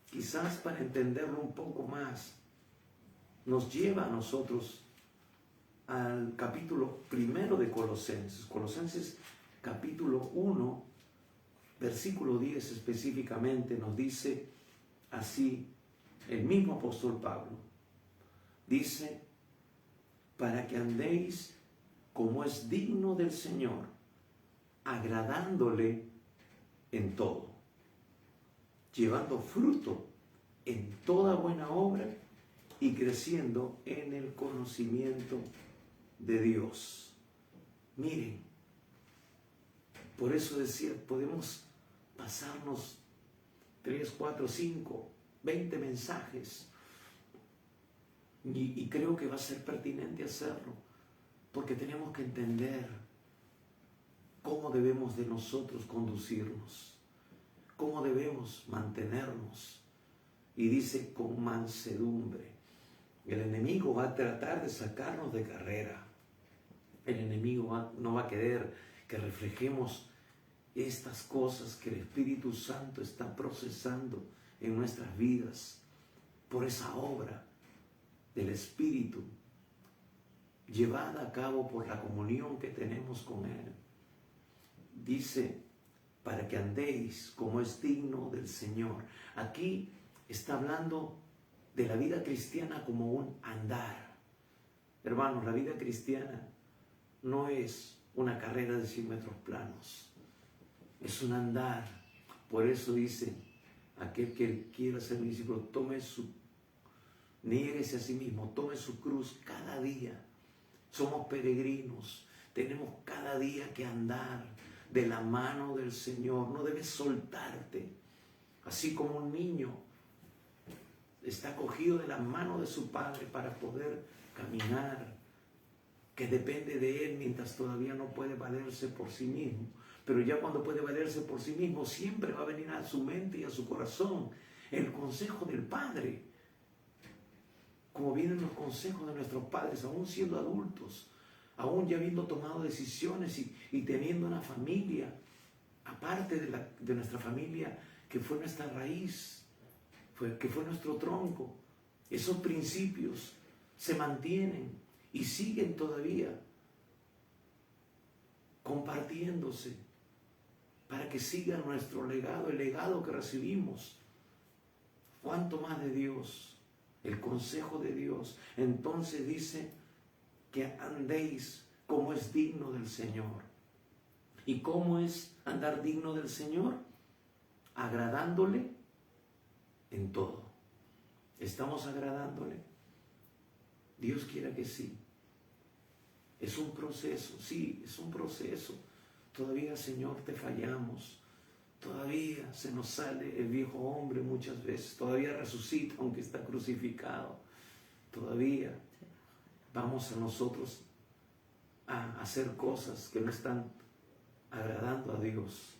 quizás para entenderlo un poco más, nos lleva a nosotros al capítulo 1 de Colosenses. Colosenses capítulo 1, versículo 10 específicamente, nos dice así, el mismo apóstol Pablo, dice, para que andéis como es digno del Señor, agradándole en todo, llevando fruto en toda buena obra y creciendo en el conocimiento de Dios. Miren, por eso decía, podemos pasarnos 3, 4, 5, 20 mensajes y creo que va a ser pertinente hacerlo, porque tenemos que entender cómo debemos de nosotros conducirnos, cómo debemos mantenernos. Y dice con mansedumbre. El enemigo va a tratar de sacarnos de carrera. El enemigo no va a querer que reflejemos estas cosas que el Espíritu Santo está procesando en nuestras vidas por esa obra del Espíritu llevada a cabo por la comunión que tenemos con Él. Dice, para que andéis como es digno del Señor. Aquí está hablando de la vida cristiana como un andar. Hermanos, la vida cristiana no es una carrera de 100 metros planos. Es un andar. Por eso dice, aquel que quiera ser mi discípulo, niéguese a sí mismo, tome su cruz cada día. Somos peregrinos, tenemos cada día que andar de la mano del Señor. No debes soltarte, así como un niño está cogido de la mano de su padre para poder caminar, que depende de él mientras todavía no puede valerse por sí mismo. Pero ya cuando puede valerse por sí mismo, siempre va a venir a su mente y a su corazón el consejo del Padre. Como vienen los consejos de nuestros padres, aún siendo adultos, aún ya habiendo tomado decisiones y teniendo una familia, aparte de nuestra familia, que fue nuestra raíz, que fue nuestro tronco. Esos principios se mantienen y siguen todavía compartiéndose para que siga nuestro legado, el legado que recibimos. ¿Cuánto más de Dios? El consejo de Dios. Entonces dice que andéis como es digno del Señor. ¿Y cómo es andar digno del Señor? Agradándole en todo. ¿Estamos agradándole? Dios quiera que sí. Es un proceso, sí, es un proceso. Todavía, Señor, te fallamos. Todavía se nos sale el viejo hombre muchas veces. Todavía resucita aunque está crucificado. Todavía vamos a nosotros a hacer cosas que no están agradando a Dios.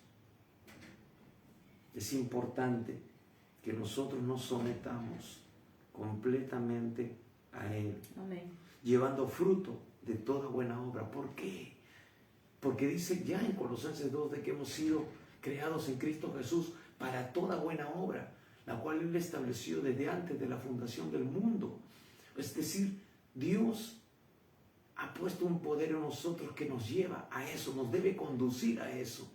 Es importante que nosotros nos sometamos completamente a Él. Amén. Llevando fruto de toda buena obra. ¿Por qué? Porque dice ya en Colosenses 2 de que hemos sido creados en Cristo Jesús para toda buena obra, la cual Él estableció desde antes de la fundación del mundo. Es decir, Dios ha puesto un poder en nosotros que nos lleva a eso, nos debe conducir a eso.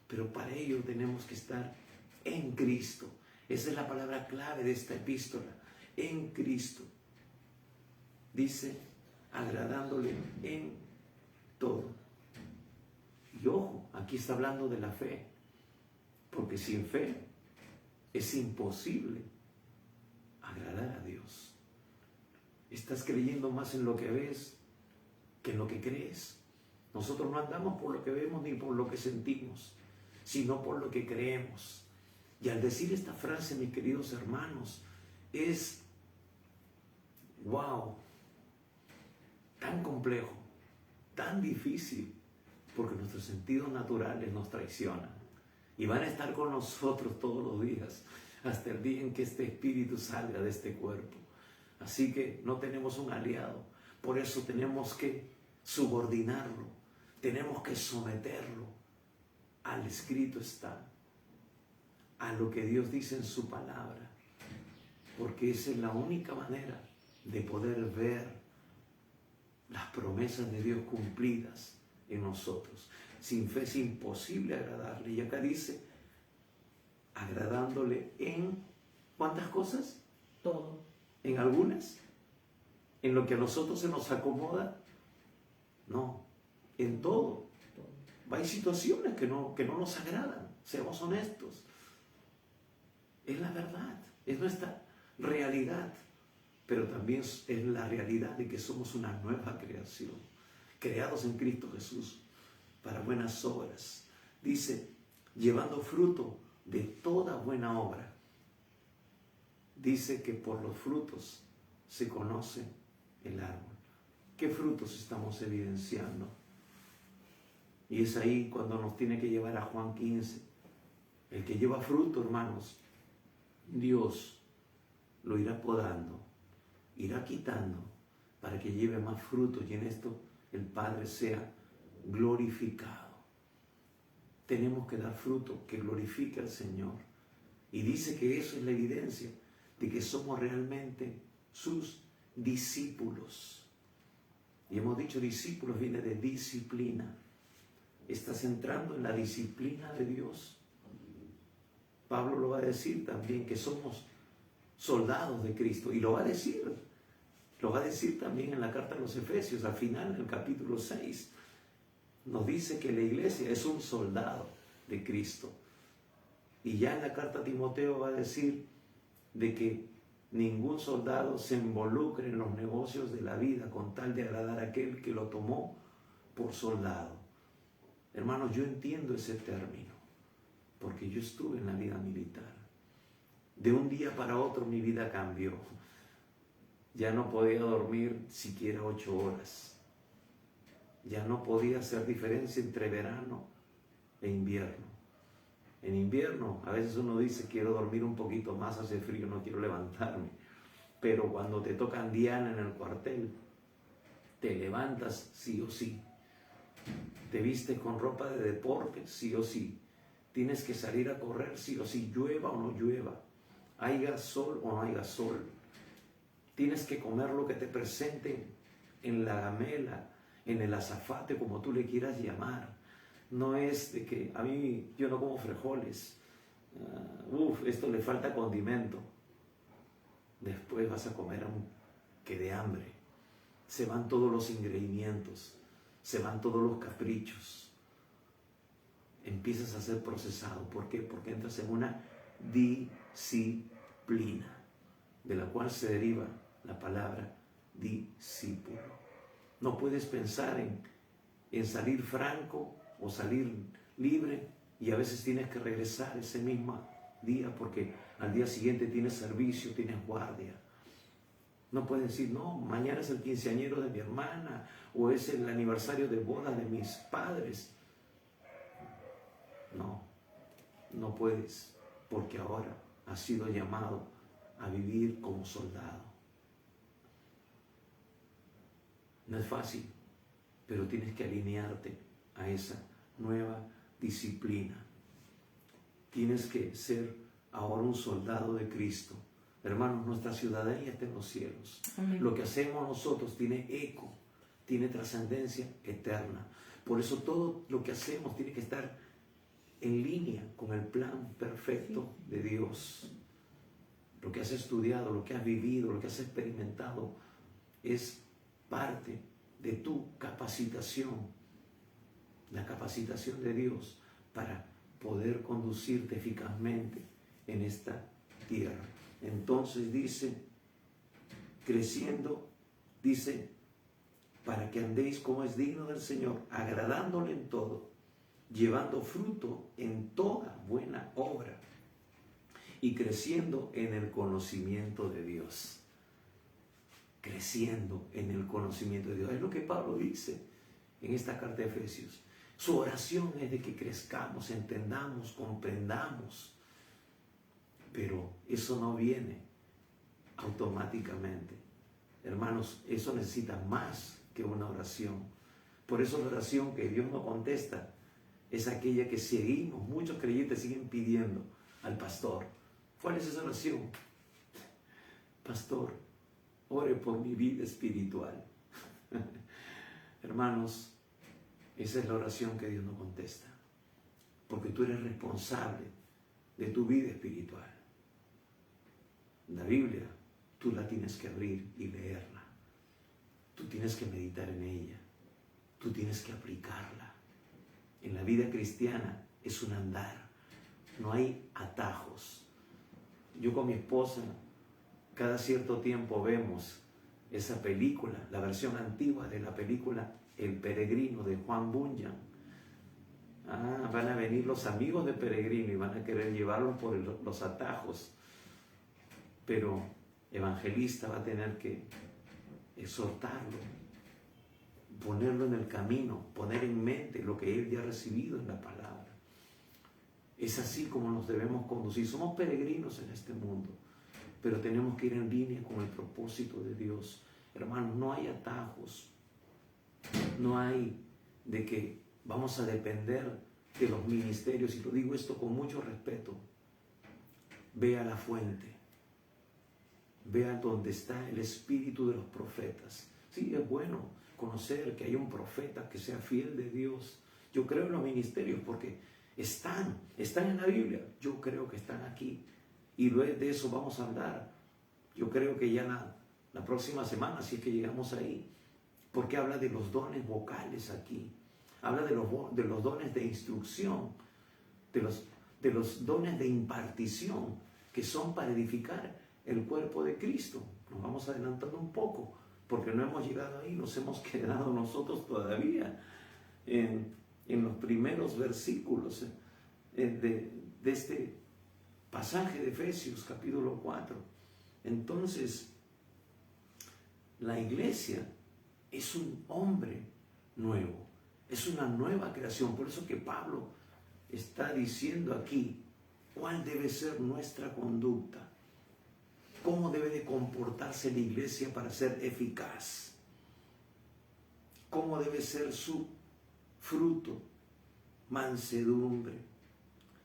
Pero para ello tenemos que estar en Cristo. Esa es la palabra clave de esta epístola, en Cristo. Dice, agradándole en todo. Y ojo, aquí está hablando de la fe, porque sin fe es imposible agradar a Dios. Estás creyendo más en lo que ves que en lo que crees. Nosotros no andamos por lo que vemos ni por lo que sentimos, sino por lo que creemos. Y al decir esta frase, mis queridos hermanos, es, wow, tan complejo, tan difícil, porque nuestros sentidos naturales nos traicionan y van a estar con nosotros todos los días, hasta el día en que este espíritu salga de este cuerpo. Así que no tenemos un aliado, por eso tenemos que subordinarlo, tenemos que someterlo al escrito está, a lo que Dios dice en su palabra, porque esa es la única manera de poder ver las promesas de Dios cumplidas en nosotros. Sin fe es imposible agradarle. Y acá dice, agradándole en ¿cuántas cosas? Todo. ¿En algunas? ¿En lo que a nosotros se nos acomoda? No, en todo. Hay situaciones que no nos agradan, seamos honestos. Es la verdad, es nuestra realidad, pero también es la realidad de que somos una nueva creación, creados en Cristo Jesús para buenas obras. Dice, llevando fruto de toda buena obra. Dice que por los frutos se conoce el árbol. ¿Qué frutos estamos evidenciando? Y es ahí cuando nos tiene que llevar a Juan 15. El que lleva fruto, hermanos, Dios lo irá podando, irá quitando para que lleve más fruto y en esto el Padre sea glorificado. Tenemos que dar fruto que glorifique al Señor. Y dice que eso es la evidencia de que somos realmente sus discípulos. Y hemos dicho discípulos viene de disciplina. ¿Estás entrando en la disciplina de Dios? Pablo lo va a decir también, que somos soldados de Cristo. Y lo va a decir también en la carta a los Efesios, al final, en el capítulo 6. Nos dice que la iglesia es un soldado de Cristo. Y ya en la carta a Timoteo va a decir de que ningún soldado se involucre en los negocios de la vida con tal de agradar a aquel que lo tomó por soldado. Hermanos, yo entiendo ese término, porque yo estuve en la vida militar. De un día para otro mi vida cambió. Ya no podía dormir siquiera 8 horas. Ya no podía hacer diferencia entre verano e invierno. En invierno, a veces uno dice, quiero dormir un poquito más, hace frío, no quiero levantarme. Pero cuando te tocan diana en el cuartel, te levantas sí o sí. Te vistes con ropa de deporte, sí o sí. Tienes que salir a correr, sí o sí, llueva o no llueva. Haya sol o no haya sol. Tienes que comer lo que te presenten en la gamela, en el azafate, como tú le quieras llamar. No es de que a mí, yo no como frijoles. Esto le falta condimento. Después vas a comer que de hambre. Se van todos los ingredientes, se van todos los caprichos. Empiezas a ser procesado. ¿Por qué? Porque entras en una disciplina, de la cual se deriva la palabra discípulo. No puedes pensar en salir franco o salir libre y a veces tienes que regresar ese mismo día porque al día siguiente tienes servicio, tienes guardia. No puedes decir, no, mañana es el quinceañero de mi hermana o es el aniversario de boda de mis padres. No puedes, porque ahora has sido llamado a vivir como soldado. No es fácil, pero tienes que alinearte a esa nueva disciplina. Tienes que ser ahora un soldado de Cristo. Hermanos, nuestra ciudadanía está en los cielos. Amén. Lo que hacemos nosotros tiene eco, tiene trascendencia eterna. Por eso todo lo que hacemos tiene que estar en línea con el plan perfecto de Dios. Lo que has estudiado, lo que has vivido, lo que has experimentado es parte de tu capacitación, la capacitación de Dios para poder conducirte eficazmente en esta tierra. Entonces dice, creciendo, dice, para que andéis como es digno del Señor, agradándole en todo, llevando fruto en toda buena obra y creciendo en el conocimiento de Dios. Creciendo en el conocimiento de Dios. Es lo que Pablo dice en esta carta de Efesios. Su oración es de que crezcamos, entendamos, comprendamos. Pero eso no viene automáticamente. Hermanos, eso necesita más que una oración. Por eso la oración que Dios no contesta es aquella que seguimos, muchos creyentes siguen pidiendo al pastor. ¿Cuál es esa oración? Pastor, ore por mi vida espiritual. Hermanos, esa es la oración que Dios no contesta, porque tú eres responsable de tu vida espiritual. La Biblia, tú la tienes que abrir y leerla. Tú tienes que meditar en ella. Tú tienes que aplicarla. En la vida cristiana es un andar. No hay atajos. Yo con mi esposa, cada cierto tiempo vemos esa película, la versión antigua de la película El Peregrino de Juan Bunyan. Van a venir los amigos de Peregrino y van a querer llevarlo por los atajos. Pero Evangelista va a tener que exhortarlo, ponerlo en el camino, poner en mente lo que él ya ha recibido en la palabra. Es así como nos debemos conducir. Somos peregrinos en este mundo, pero tenemos que ir en línea con el propósito de Dios. Hermanos, no hay atajos, no hay de que vamos a depender de los ministerios, y lo digo esto con mucho respeto. Ve a la fuente, ve a donde está el espíritu de los profetas. Sí, es bueno conocer que hay un profeta que sea fiel de Dios. Yo creo en los ministerios porque están en la Biblia. Yo creo que están aquí. Y luego de eso vamos a hablar. Yo creo que ya la próxima semana, si es que llegamos ahí, porque habla de los dones vocales aquí. Habla de los dones de instrucción, de los dones de impartición, que son para edificar el cuerpo de Cristo. Nos vamos adelantando un poco, porque no hemos llegado ahí, nos hemos quedado nosotros todavía en los primeros versículos de este pasaje de Efesios capítulo 4. Entonces, la iglesia es un hombre nuevo, es una nueva creación. Por eso que Pablo está diciendo aquí cuál debe ser nuestra conducta, cómo debe de comportarse la iglesia para ser eficaz, cómo debe ser su fruto: mansedumbre,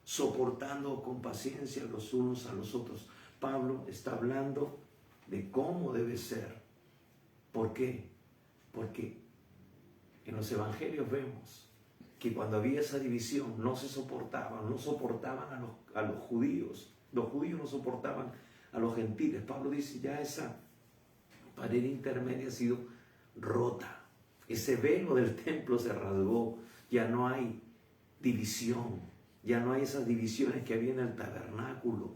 soportando con paciencia los unos a los otros. Pablo está hablando de cómo debe ser. ¿Por qué? Porque en los evangelios vemos que cuando había esa división no soportaban a los judíos no soportaban a los gentiles. Pablo dice, ya esa pared intermedia ha sido rota, ese velo del templo se rasgó, ya no hay división, ya no hay esas divisiones que había en el tabernáculo.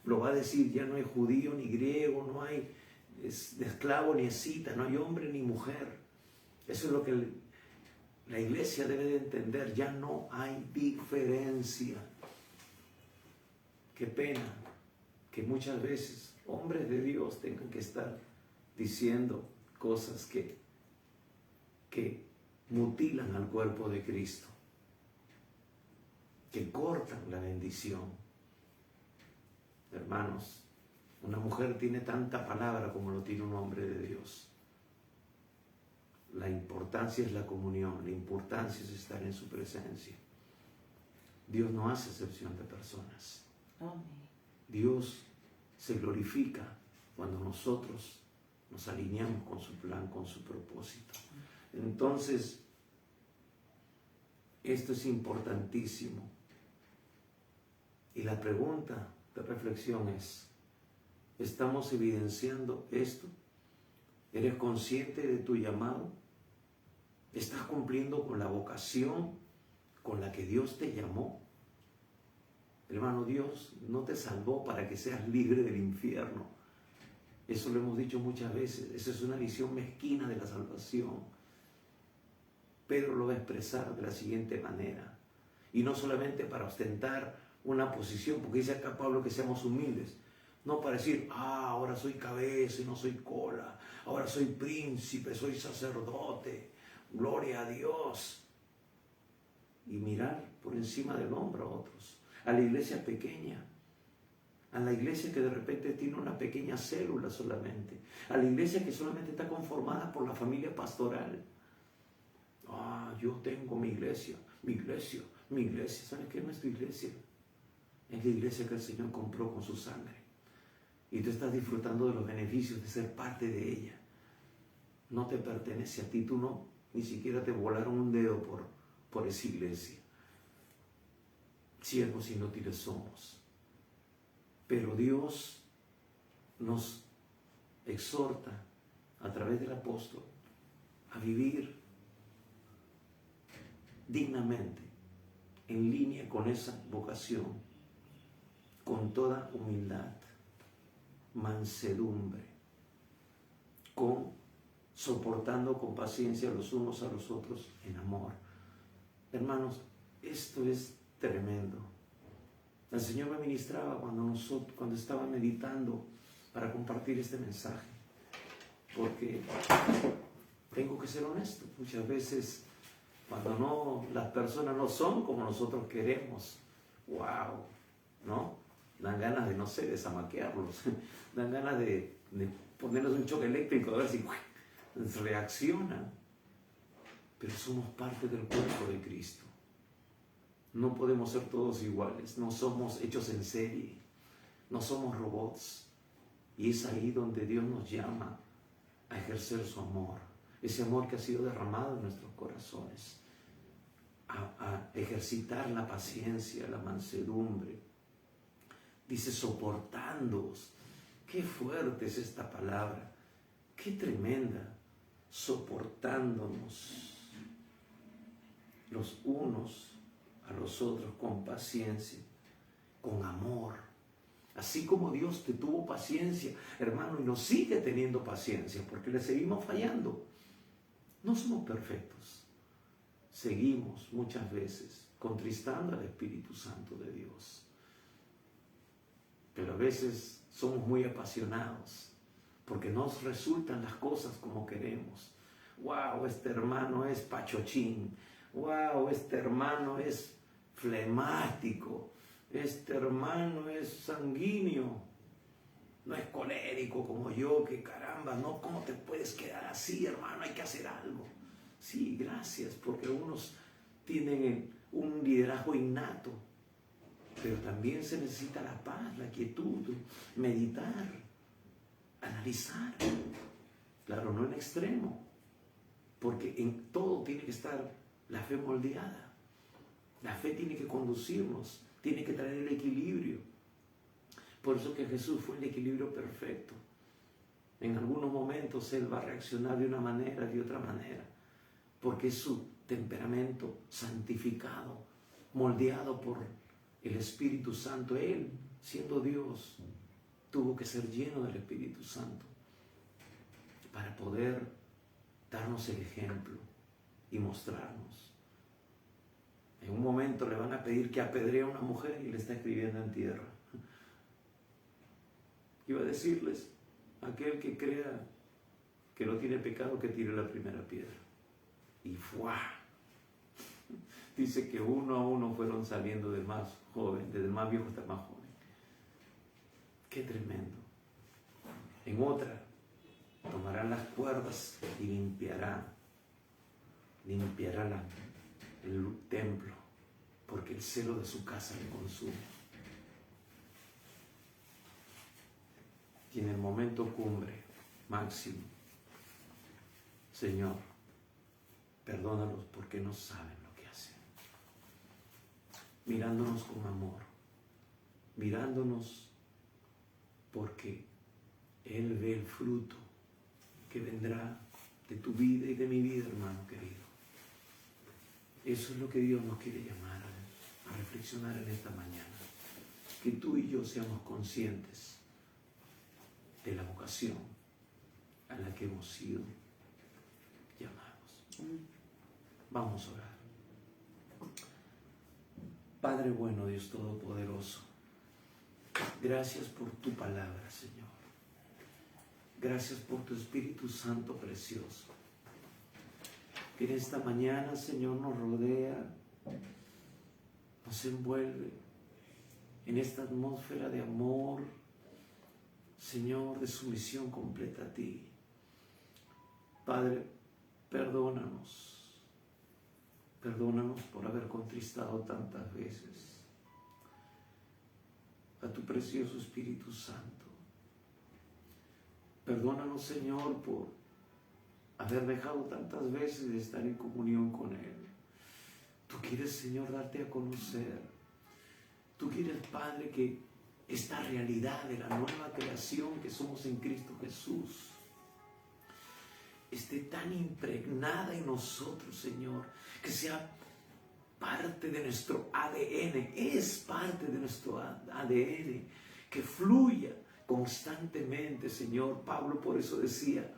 Lo va a decir, ya no hay judío ni griego, no hay esclavo ni escita, no hay hombre ni mujer. Eso es lo que la iglesia debe de entender, ya no hay diferencia. Qué pena que muchas veces hombres de Dios tengan que estar diciendo cosas que mutilan al cuerpo de Cristo, que cortan la bendición. Hermanos, una mujer tiene tanta palabra como lo tiene un hombre de Dios. La importancia es la comunión, la importancia es estar en su presencia. Dios no hace excepción de personas. Amén. Dios se glorifica cuando nosotros nos alineamos con su plan, con su propósito. Entonces, esto es importantísimo. Y la pregunta de reflexión es, ¿estamos evidenciando esto? ¿Eres consciente de tu llamado? ¿Estás cumpliendo con la vocación con la que Dios te llamó? Hermano, Dios no te salvó para que seas libre del infierno. Eso lo hemos dicho muchas veces. Esa es una visión mezquina de la salvación. Pedro lo va a expresar de la siguiente manera. Y no solamente para ostentar una posición, porque dice acá Pablo que seamos humildes. No para decir, ahora soy cabeza y no soy cola. Ahora soy príncipe, soy sacerdote. Gloria a Dios. Y mirar por encima del hombro a otros. A la iglesia pequeña. A la iglesia que de repente tiene una pequeña célula solamente. A la iglesia que solamente está conformada por la familia pastoral. Yo tengo mi iglesia, mi iglesia, mi iglesia. ¿Sabes qué? No es tu iglesia. Es la iglesia que el Señor compró con su sangre. Y tú estás disfrutando de los beneficios de ser parte de ella. No te pertenece a ti. Tú no, ni siquiera te volaron un dedo por esa iglesia. Siervos inútiles somos. Pero Dios nos exhorta a través del apóstol a vivir dignamente, en línea con esa vocación, con toda humildad, mansedumbre, soportando con paciencia los unos a los otros en amor. Hermanos, esto es tremendo. El Señor me ministraba cuando estaba meditando para compartir este mensaje, porque tengo que ser honesto. Muchas veces, cuando las personas no son como nosotros queremos, ¿no? Dan ganas de, no sé, de zamaquearlos, dan ganas de ponerles un choque eléctrico, a ver si reaccionan. Pero somos parte del cuerpo de Cristo. No podemos ser todos iguales, no somos hechos en serie, no somos robots. Y es ahí donde Dios nos llama a ejercer su amor, ese amor que ha sido derramado en nuestros corazones, a ejercitar la paciencia, la mansedumbre. Dice, soportándoos. Qué fuerte es esta palabra, qué tremenda, soportándonos los unos a los otros con paciencia, con amor. Así como Dios te tuvo paciencia, hermano, y nos sigue teniendo paciencia, porque le seguimos fallando. No somos perfectos. Seguimos muchas veces contristando al Espíritu Santo de Dios. Pero a veces somos muy apasionados, porque nos resultan las cosas como queremos. Este hermano es pachochín. Este hermano es flemático, este hermano es sanguíneo, no es colérico como yo, que caramba, no, ¿cómo te puedes quedar así, hermano? Hay que hacer algo. Sí, gracias, porque algunos tienen un liderazgo innato, pero también se necesita la paz, la quietud, meditar, analizar. Claro, no en extremo, porque en todo tiene que estar la fe moldeada. La fe tiene que conducirnos, tiene que traer el equilibrio. Por eso que Jesús fue el equilibrio perfecto. En algunos momentos Él va a reaccionar de una manera, de otra manera, porque es su temperamento santificado, moldeado por el Espíritu Santo. Él, siendo Dios, tuvo que ser lleno del Espíritu Santo para poder darnos el ejemplo y mostrarnos. En un momento le van a pedir que apedree a una mujer y le está escribiendo en tierra. Iba a decirles, aquel que crea que no tiene pecado, que tire la primera piedra. Y ¡fua! Dice que uno a uno fueron saliendo del más joven, desde el más viejo hasta el más joven. Qué tremendo. En otra, tomará las cuerdas y limpiará el templo, porque el celo de su casa le consume. Y en el momento cumbre, máximo, Señor, perdónalos porque no saben lo que hacen. Mirándonos con amor, mirándonos porque Él ve el fruto que vendrá de tu vida y de mi vida, hermano querido. Eso es lo que Dios nos quiere llamar a reflexionar en esta mañana. Que tú y yo seamos conscientes de la vocación a la que hemos sido llamados. Vamos a orar. Padre bueno, Dios Todopoderoso, gracias por tu palabra, Señor. Gracias por tu Espíritu Santo precioso, que en esta mañana, Señor, nos rodea, nos envuelve en esta atmósfera de amor, Señor, de sumisión completa a ti. Padre, perdónanos por haber contristado tantas veces a tu precioso Espíritu Santo. Perdónanos, Señor, por haber dejado tantas veces de estar en comunión con Él. Tú quieres, Señor, darte a conocer. Tú quieres, Padre, que esta realidad de la nueva creación que somos en Cristo Jesús esté tan impregnada en nosotros, Señor, que sea parte de nuestro ADN, es parte de nuestro ADN, que fluya constantemente, Señor. Pablo por eso decía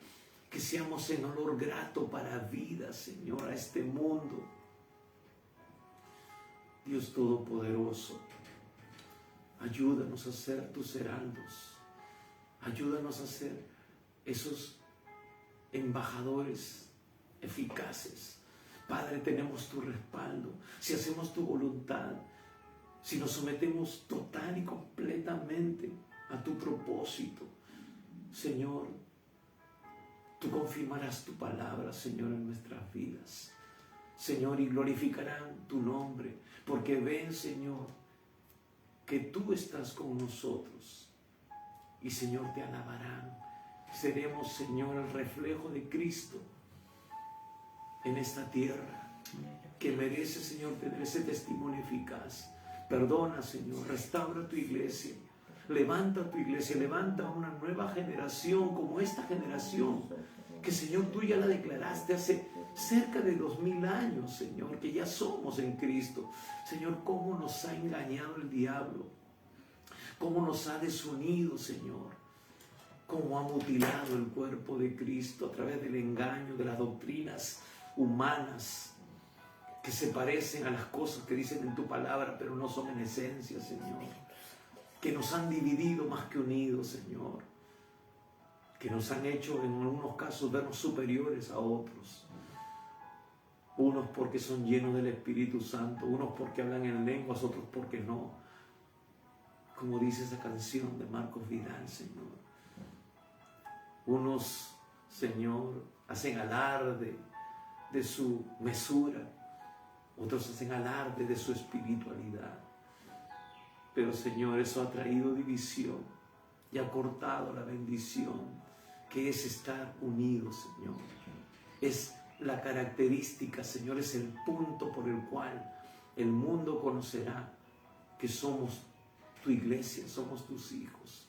que seamos en olor grato para vida, Señor, a este mundo. Dios Todopoderoso, ayúdanos a ser tus heraldos, ayúdanos a ser esos embajadores eficaces. Padre, tenemos tu respaldo. Si hacemos tu voluntad, si nos sometemos total y completamente a tu propósito, Señor, tú confirmarás tu palabra, Señor, en nuestras vidas, Señor, y glorificarán tu nombre, porque ven, Señor, que tú estás con nosotros, y, Señor, te alabarán. Seremos, Señor, el reflejo de Cristo en esta tierra, que merece, Señor, tener ese testimonio eficaz. Perdona, Señor, restaura tu iglesia, levanta tu iglesia, levanta una nueva generación como esta generación, que, Señor, tú ya la declaraste hace cerca de 2000 años, Señor, que ya somos en Cristo. Señor, cómo nos ha engañado el diablo, cómo nos ha desunido, Señor, cómo ha mutilado el cuerpo de Cristo a través del engaño de las doctrinas humanas que se parecen a las cosas que dicen en tu palabra, pero no son en esencia, Señor. Que nos han dividido más que unidos, Señor. Que nos han hecho en algunos casos vernos superiores a otros. Unos porque son llenos del Espíritu Santo, unos porque hablan en lenguas, otros porque no. Como dice esa canción de Marcos Vidal, Señor. Unos, Señor, hacen alarde de su mesura, otros hacen alarde de su espiritualidad. Pero, Señor, eso ha traído división y ha cortado la bendición que es estar unidos, Señor. Es la característica, Señor, es el punto por el cual el mundo conocerá que somos tu iglesia, somos tus hijos,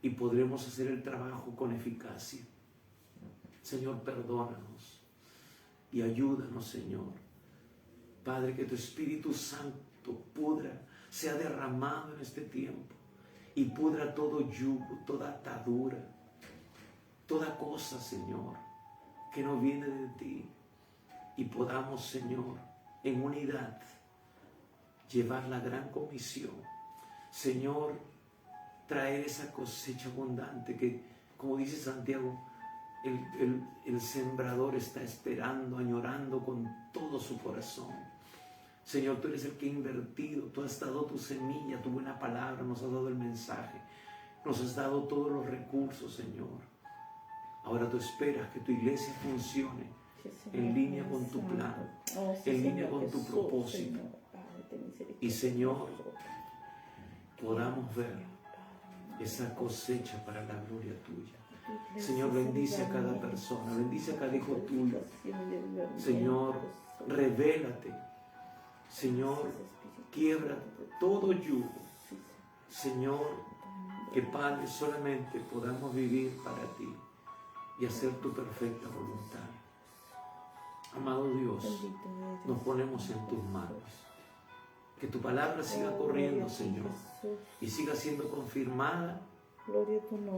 y podremos hacer el trabajo con eficacia. Señor, perdónanos y ayúdanos, Señor. Padre, que tu Espíritu Santo sea derramado en este tiempo y pudra todo yugo, toda atadura, toda cosa, Señor, que no viene de ti, y podamos, Señor, en unidad llevar la gran comisión. Señor, traer esa cosecha abundante que, como dice Santiago, el sembrador está esperando, añorando con todo su corazón. Señor, tú eres el que ha invertido, tú has dado tu semilla, tu buena palabra, nos has dado el mensaje. Nos has dado todos los recursos, Señor. Ahora tú esperas que tu iglesia funcione en línea con tu plan, en línea con tu propósito. Y Señor, podamos ver esa cosecha para la gloria tuya. Señor, bendice a cada persona, bendice a cada hijo tuyo. Señor, revélate. Señor, quiebra todo yugo. Señor, que Padre, solamente podamos vivir para ti y hacer tu perfecta voluntad. Amado Dios, nos ponemos en tus manos. Que tu palabra siga corriendo, Señor, y siga siendo confirmada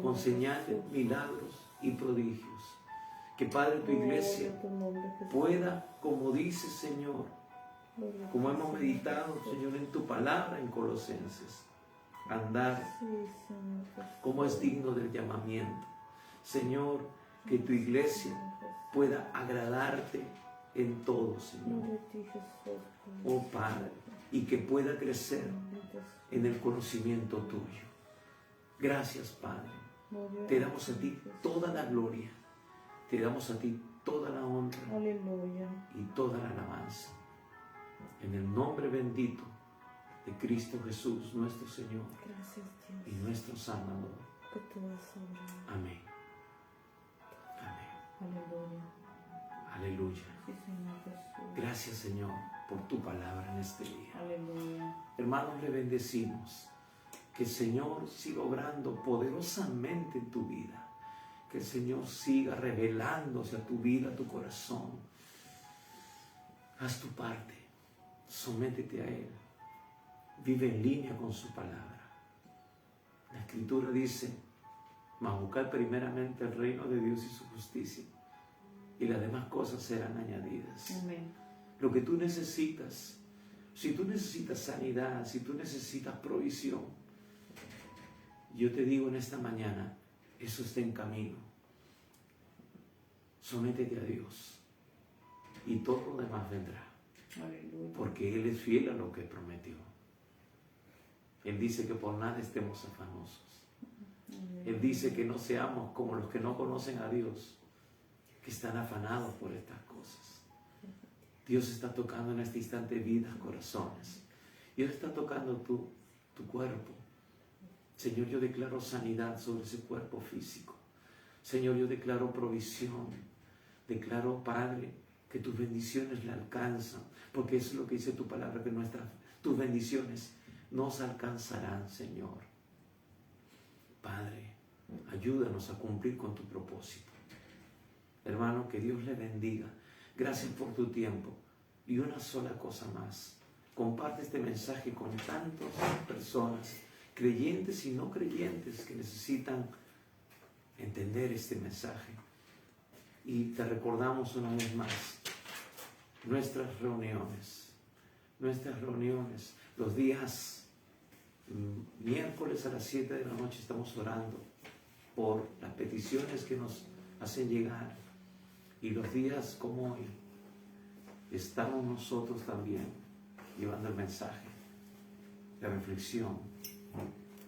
con señales, milagros y prodigios. Que Padre, tu iglesia pueda, como dice, Señor, como hemos meditado, Señor, en tu palabra en Colosenses, andar como es digno del llamamiento. Señor, que tu iglesia pueda agradarte en todo, Señor. Oh Padre, y que pueda crecer en el conocimiento tuyo. Gracias, Padre. Te damos a ti toda la gloria. Te damos a ti toda la honra y toda la alabanza. En el nombre bendito de Cristo Jesús, nuestro Señor y nuestro Salvador. Amén. Amén. Aleluya. Gracias, Señor, por tu palabra en este día. Aleluya. Hermanos, le bendecimos. Que el Señor siga obrando poderosamente en tu vida. Que el Señor siga revelándose a tu vida, a tu corazón. Haz tu parte. Sométete a Él. Vive en línea con su palabra. La Escritura dice: mas buscad primeramente el reino de Dios y su justicia, y las demás cosas serán añadidas. Amén. Lo que tú necesitas, si tú necesitas sanidad, si tú necesitas provisión, yo te digo en esta mañana, eso está en camino. Sométete a Dios y todo lo demás vendrá. Aleluya. Porque Él es fiel a lo que prometió. Él dice que por nada estemos afanosos. Él dice que no seamos como los que no conocen a Dios, que están afanados por estas cosas. Dios está tocando en este instante vidas, corazones. Dios está tocando tu cuerpo. Señor, yo declaro sanidad sobre ese cuerpo físico. Señor, yo declaro provisión. Declaro, Padre, que tus bendiciones le alcanzan, porque eso es lo que dice tu palabra, que tus bendiciones nos alcanzarán, Señor. Padre, ayúdanos a cumplir con tu propósito. Hermano, que Dios le bendiga. Gracias por tu tiempo. Y una sola cosa más. Comparte este mensaje con tantas personas, creyentes y no creyentes, que necesitan entender este mensaje. Y te recordamos una vez más, nuestras reuniones, los días miércoles a las 7 de la noche estamos orando por las peticiones que nos hacen llegar, y los días como hoy estamos nosotros también llevando el mensaje de reflexión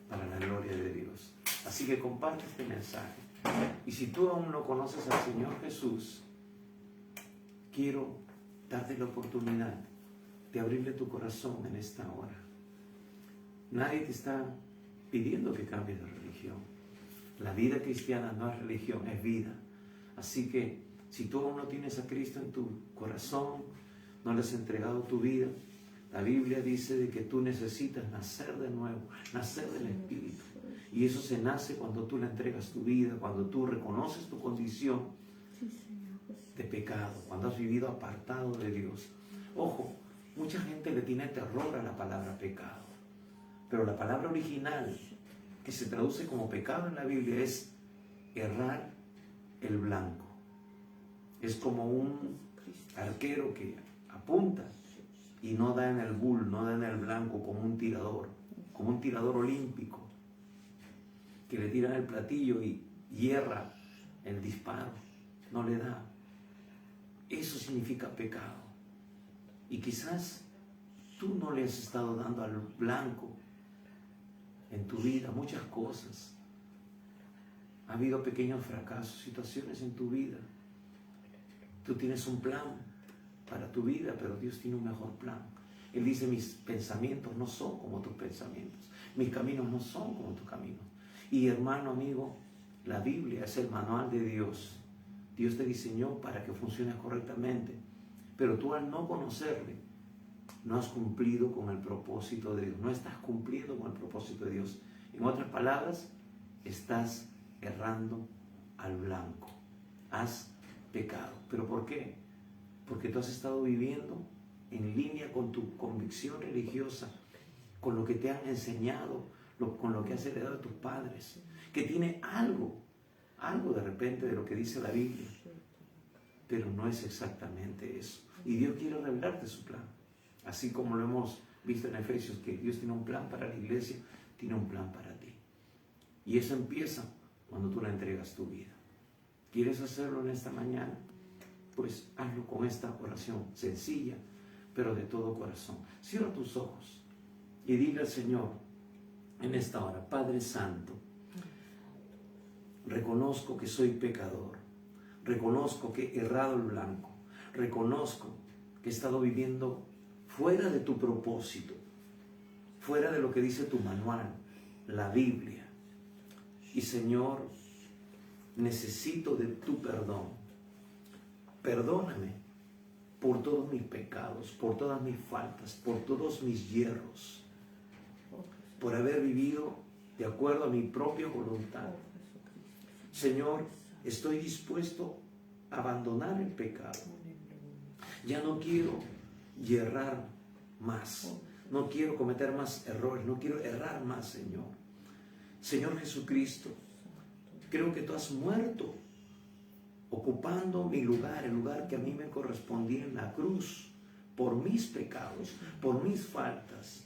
para la gloria de Dios. Así que comparte este mensaje, y si tú aún no conoces al Señor Jesús, quiero darte la oportunidad de abrirle tu corazón en esta hora. Nadie te está pidiendo que cambies de religión. La vida cristiana no es religión, es vida. Así que si tú aún no tienes a Cristo en tu corazón, no le has entregado tu vida, la Biblia dice de que tú necesitas nacer de nuevo, nacer del Espíritu. Y eso se nace cuando tú le entregas tu vida, cuando tú reconoces tu condición de pecado, cuando has vivido apartado de Dios. Ojo, mucha gente le tiene terror a la palabra pecado, pero la palabra original que se traduce como pecado en la Biblia es errar el blanco. Es como un arquero que apunta y no da en el bull, no da en el blanco, como un tirador olímpico que le tiran el platillo y hierra el disparo, no le da. Eso significa pecado. Y quizás tú no le has estado dando al blanco en tu vida muchas cosas. Ha habido pequeños fracasos, situaciones en tu vida. Tú tienes un plan para tu vida, pero Dios tiene un mejor plan. Él dice, mis pensamientos no son como tus pensamientos. Mis caminos no son como tus caminos. Y hermano, amigo, la Biblia es el manual de Dios. Dios te diseñó para que funciones correctamente. Pero tú al no conocerle, no has cumplido con el propósito de Dios. No estás cumpliendo con el propósito de Dios. En otras palabras, estás errando al blanco. Has pecado. ¿Pero por qué? Porque tú has estado viviendo en línea con tu convicción religiosa, con lo que te han enseñado, con lo que has heredado de tus padres, que tiene algo de repente de lo que dice la Biblia, pero no es exactamente eso. Y Dios quiere revelarte su plan. Así como lo hemos visto en Efesios, que Dios tiene un plan para la iglesia, tiene un plan para ti. Y eso empieza cuando tú le entregas tu vida. ¿Quieres hacerlo en esta mañana? Pues hazlo con esta oración sencilla, pero de todo corazón. Cierra tus ojos y dile al Señor en esta hora: Padre Santo, reconozco que soy pecador, reconozco que he errado el blanco, reconozco que he estado viviendo fuera de tu propósito, fuera de lo que dice tu manual, la Biblia. Y Señor, necesito de tu perdón. Perdóname por todos mis pecados, por todas mis faltas, por todos mis hierros, por haber vivido de acuerdo a mi propia voluntad. Señor, estoy dispuesto a abandonar el pecado. Ya no quiero errar más. No quiero cometer más errores. No quiero errar más, Señor. Señor Jesucristo, creo que tú has muerto ocupando mi lugar, el lugar que a mí me correspondía en la cruz, por mis pecados, por mis faltas,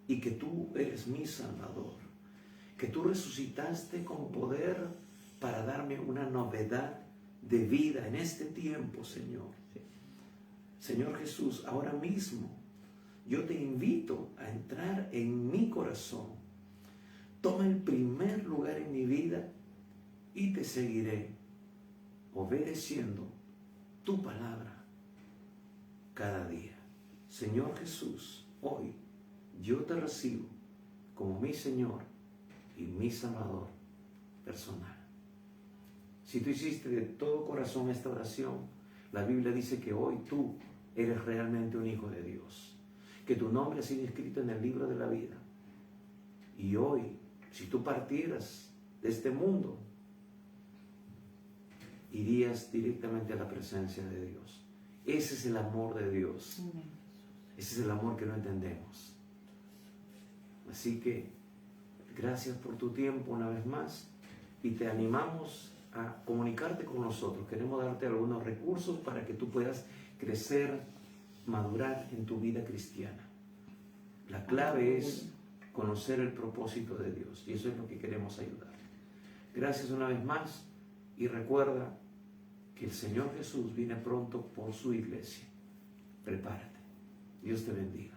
y que tú eres mi Salvador, que tú resucitaste con poder para darme una novedad de vida en este tiempo, Señor. Señor Jesús, ahora mismo yo te invito a entrar en mi corazón. Toma el primer lugar en mi vida y te seguiré, obedeciendo tu palabra cada día. Señor Jesús, hoy yo te recibo como mi Señor y mi Salvador personal. Si tú hiciste de todo corazón esta oración, la Biblia dice que hoy tú eres realmente un hijo de Dios, que tu nombre ha sido escrito en el libro de la vida. Y hoy, si tú partieras de este mundo, irías directamente a la presencia de Dios. Ese es el amor de Dios. Ese es el amor que no entendemos. Así que gracias por tu tiempo una vez más y te animamos a comunicarte con nosotros. Queremos darte algunos recursos para que tú puedas crecer, madurar en tu vida cristiana. La clave es conocer el propósito de Dios y eso es lo que queremos ayudar. Gracias una vez más y recuerda que el Señor Jesús viene pronto por su iglesia. Prepárate. Dios te bendiga.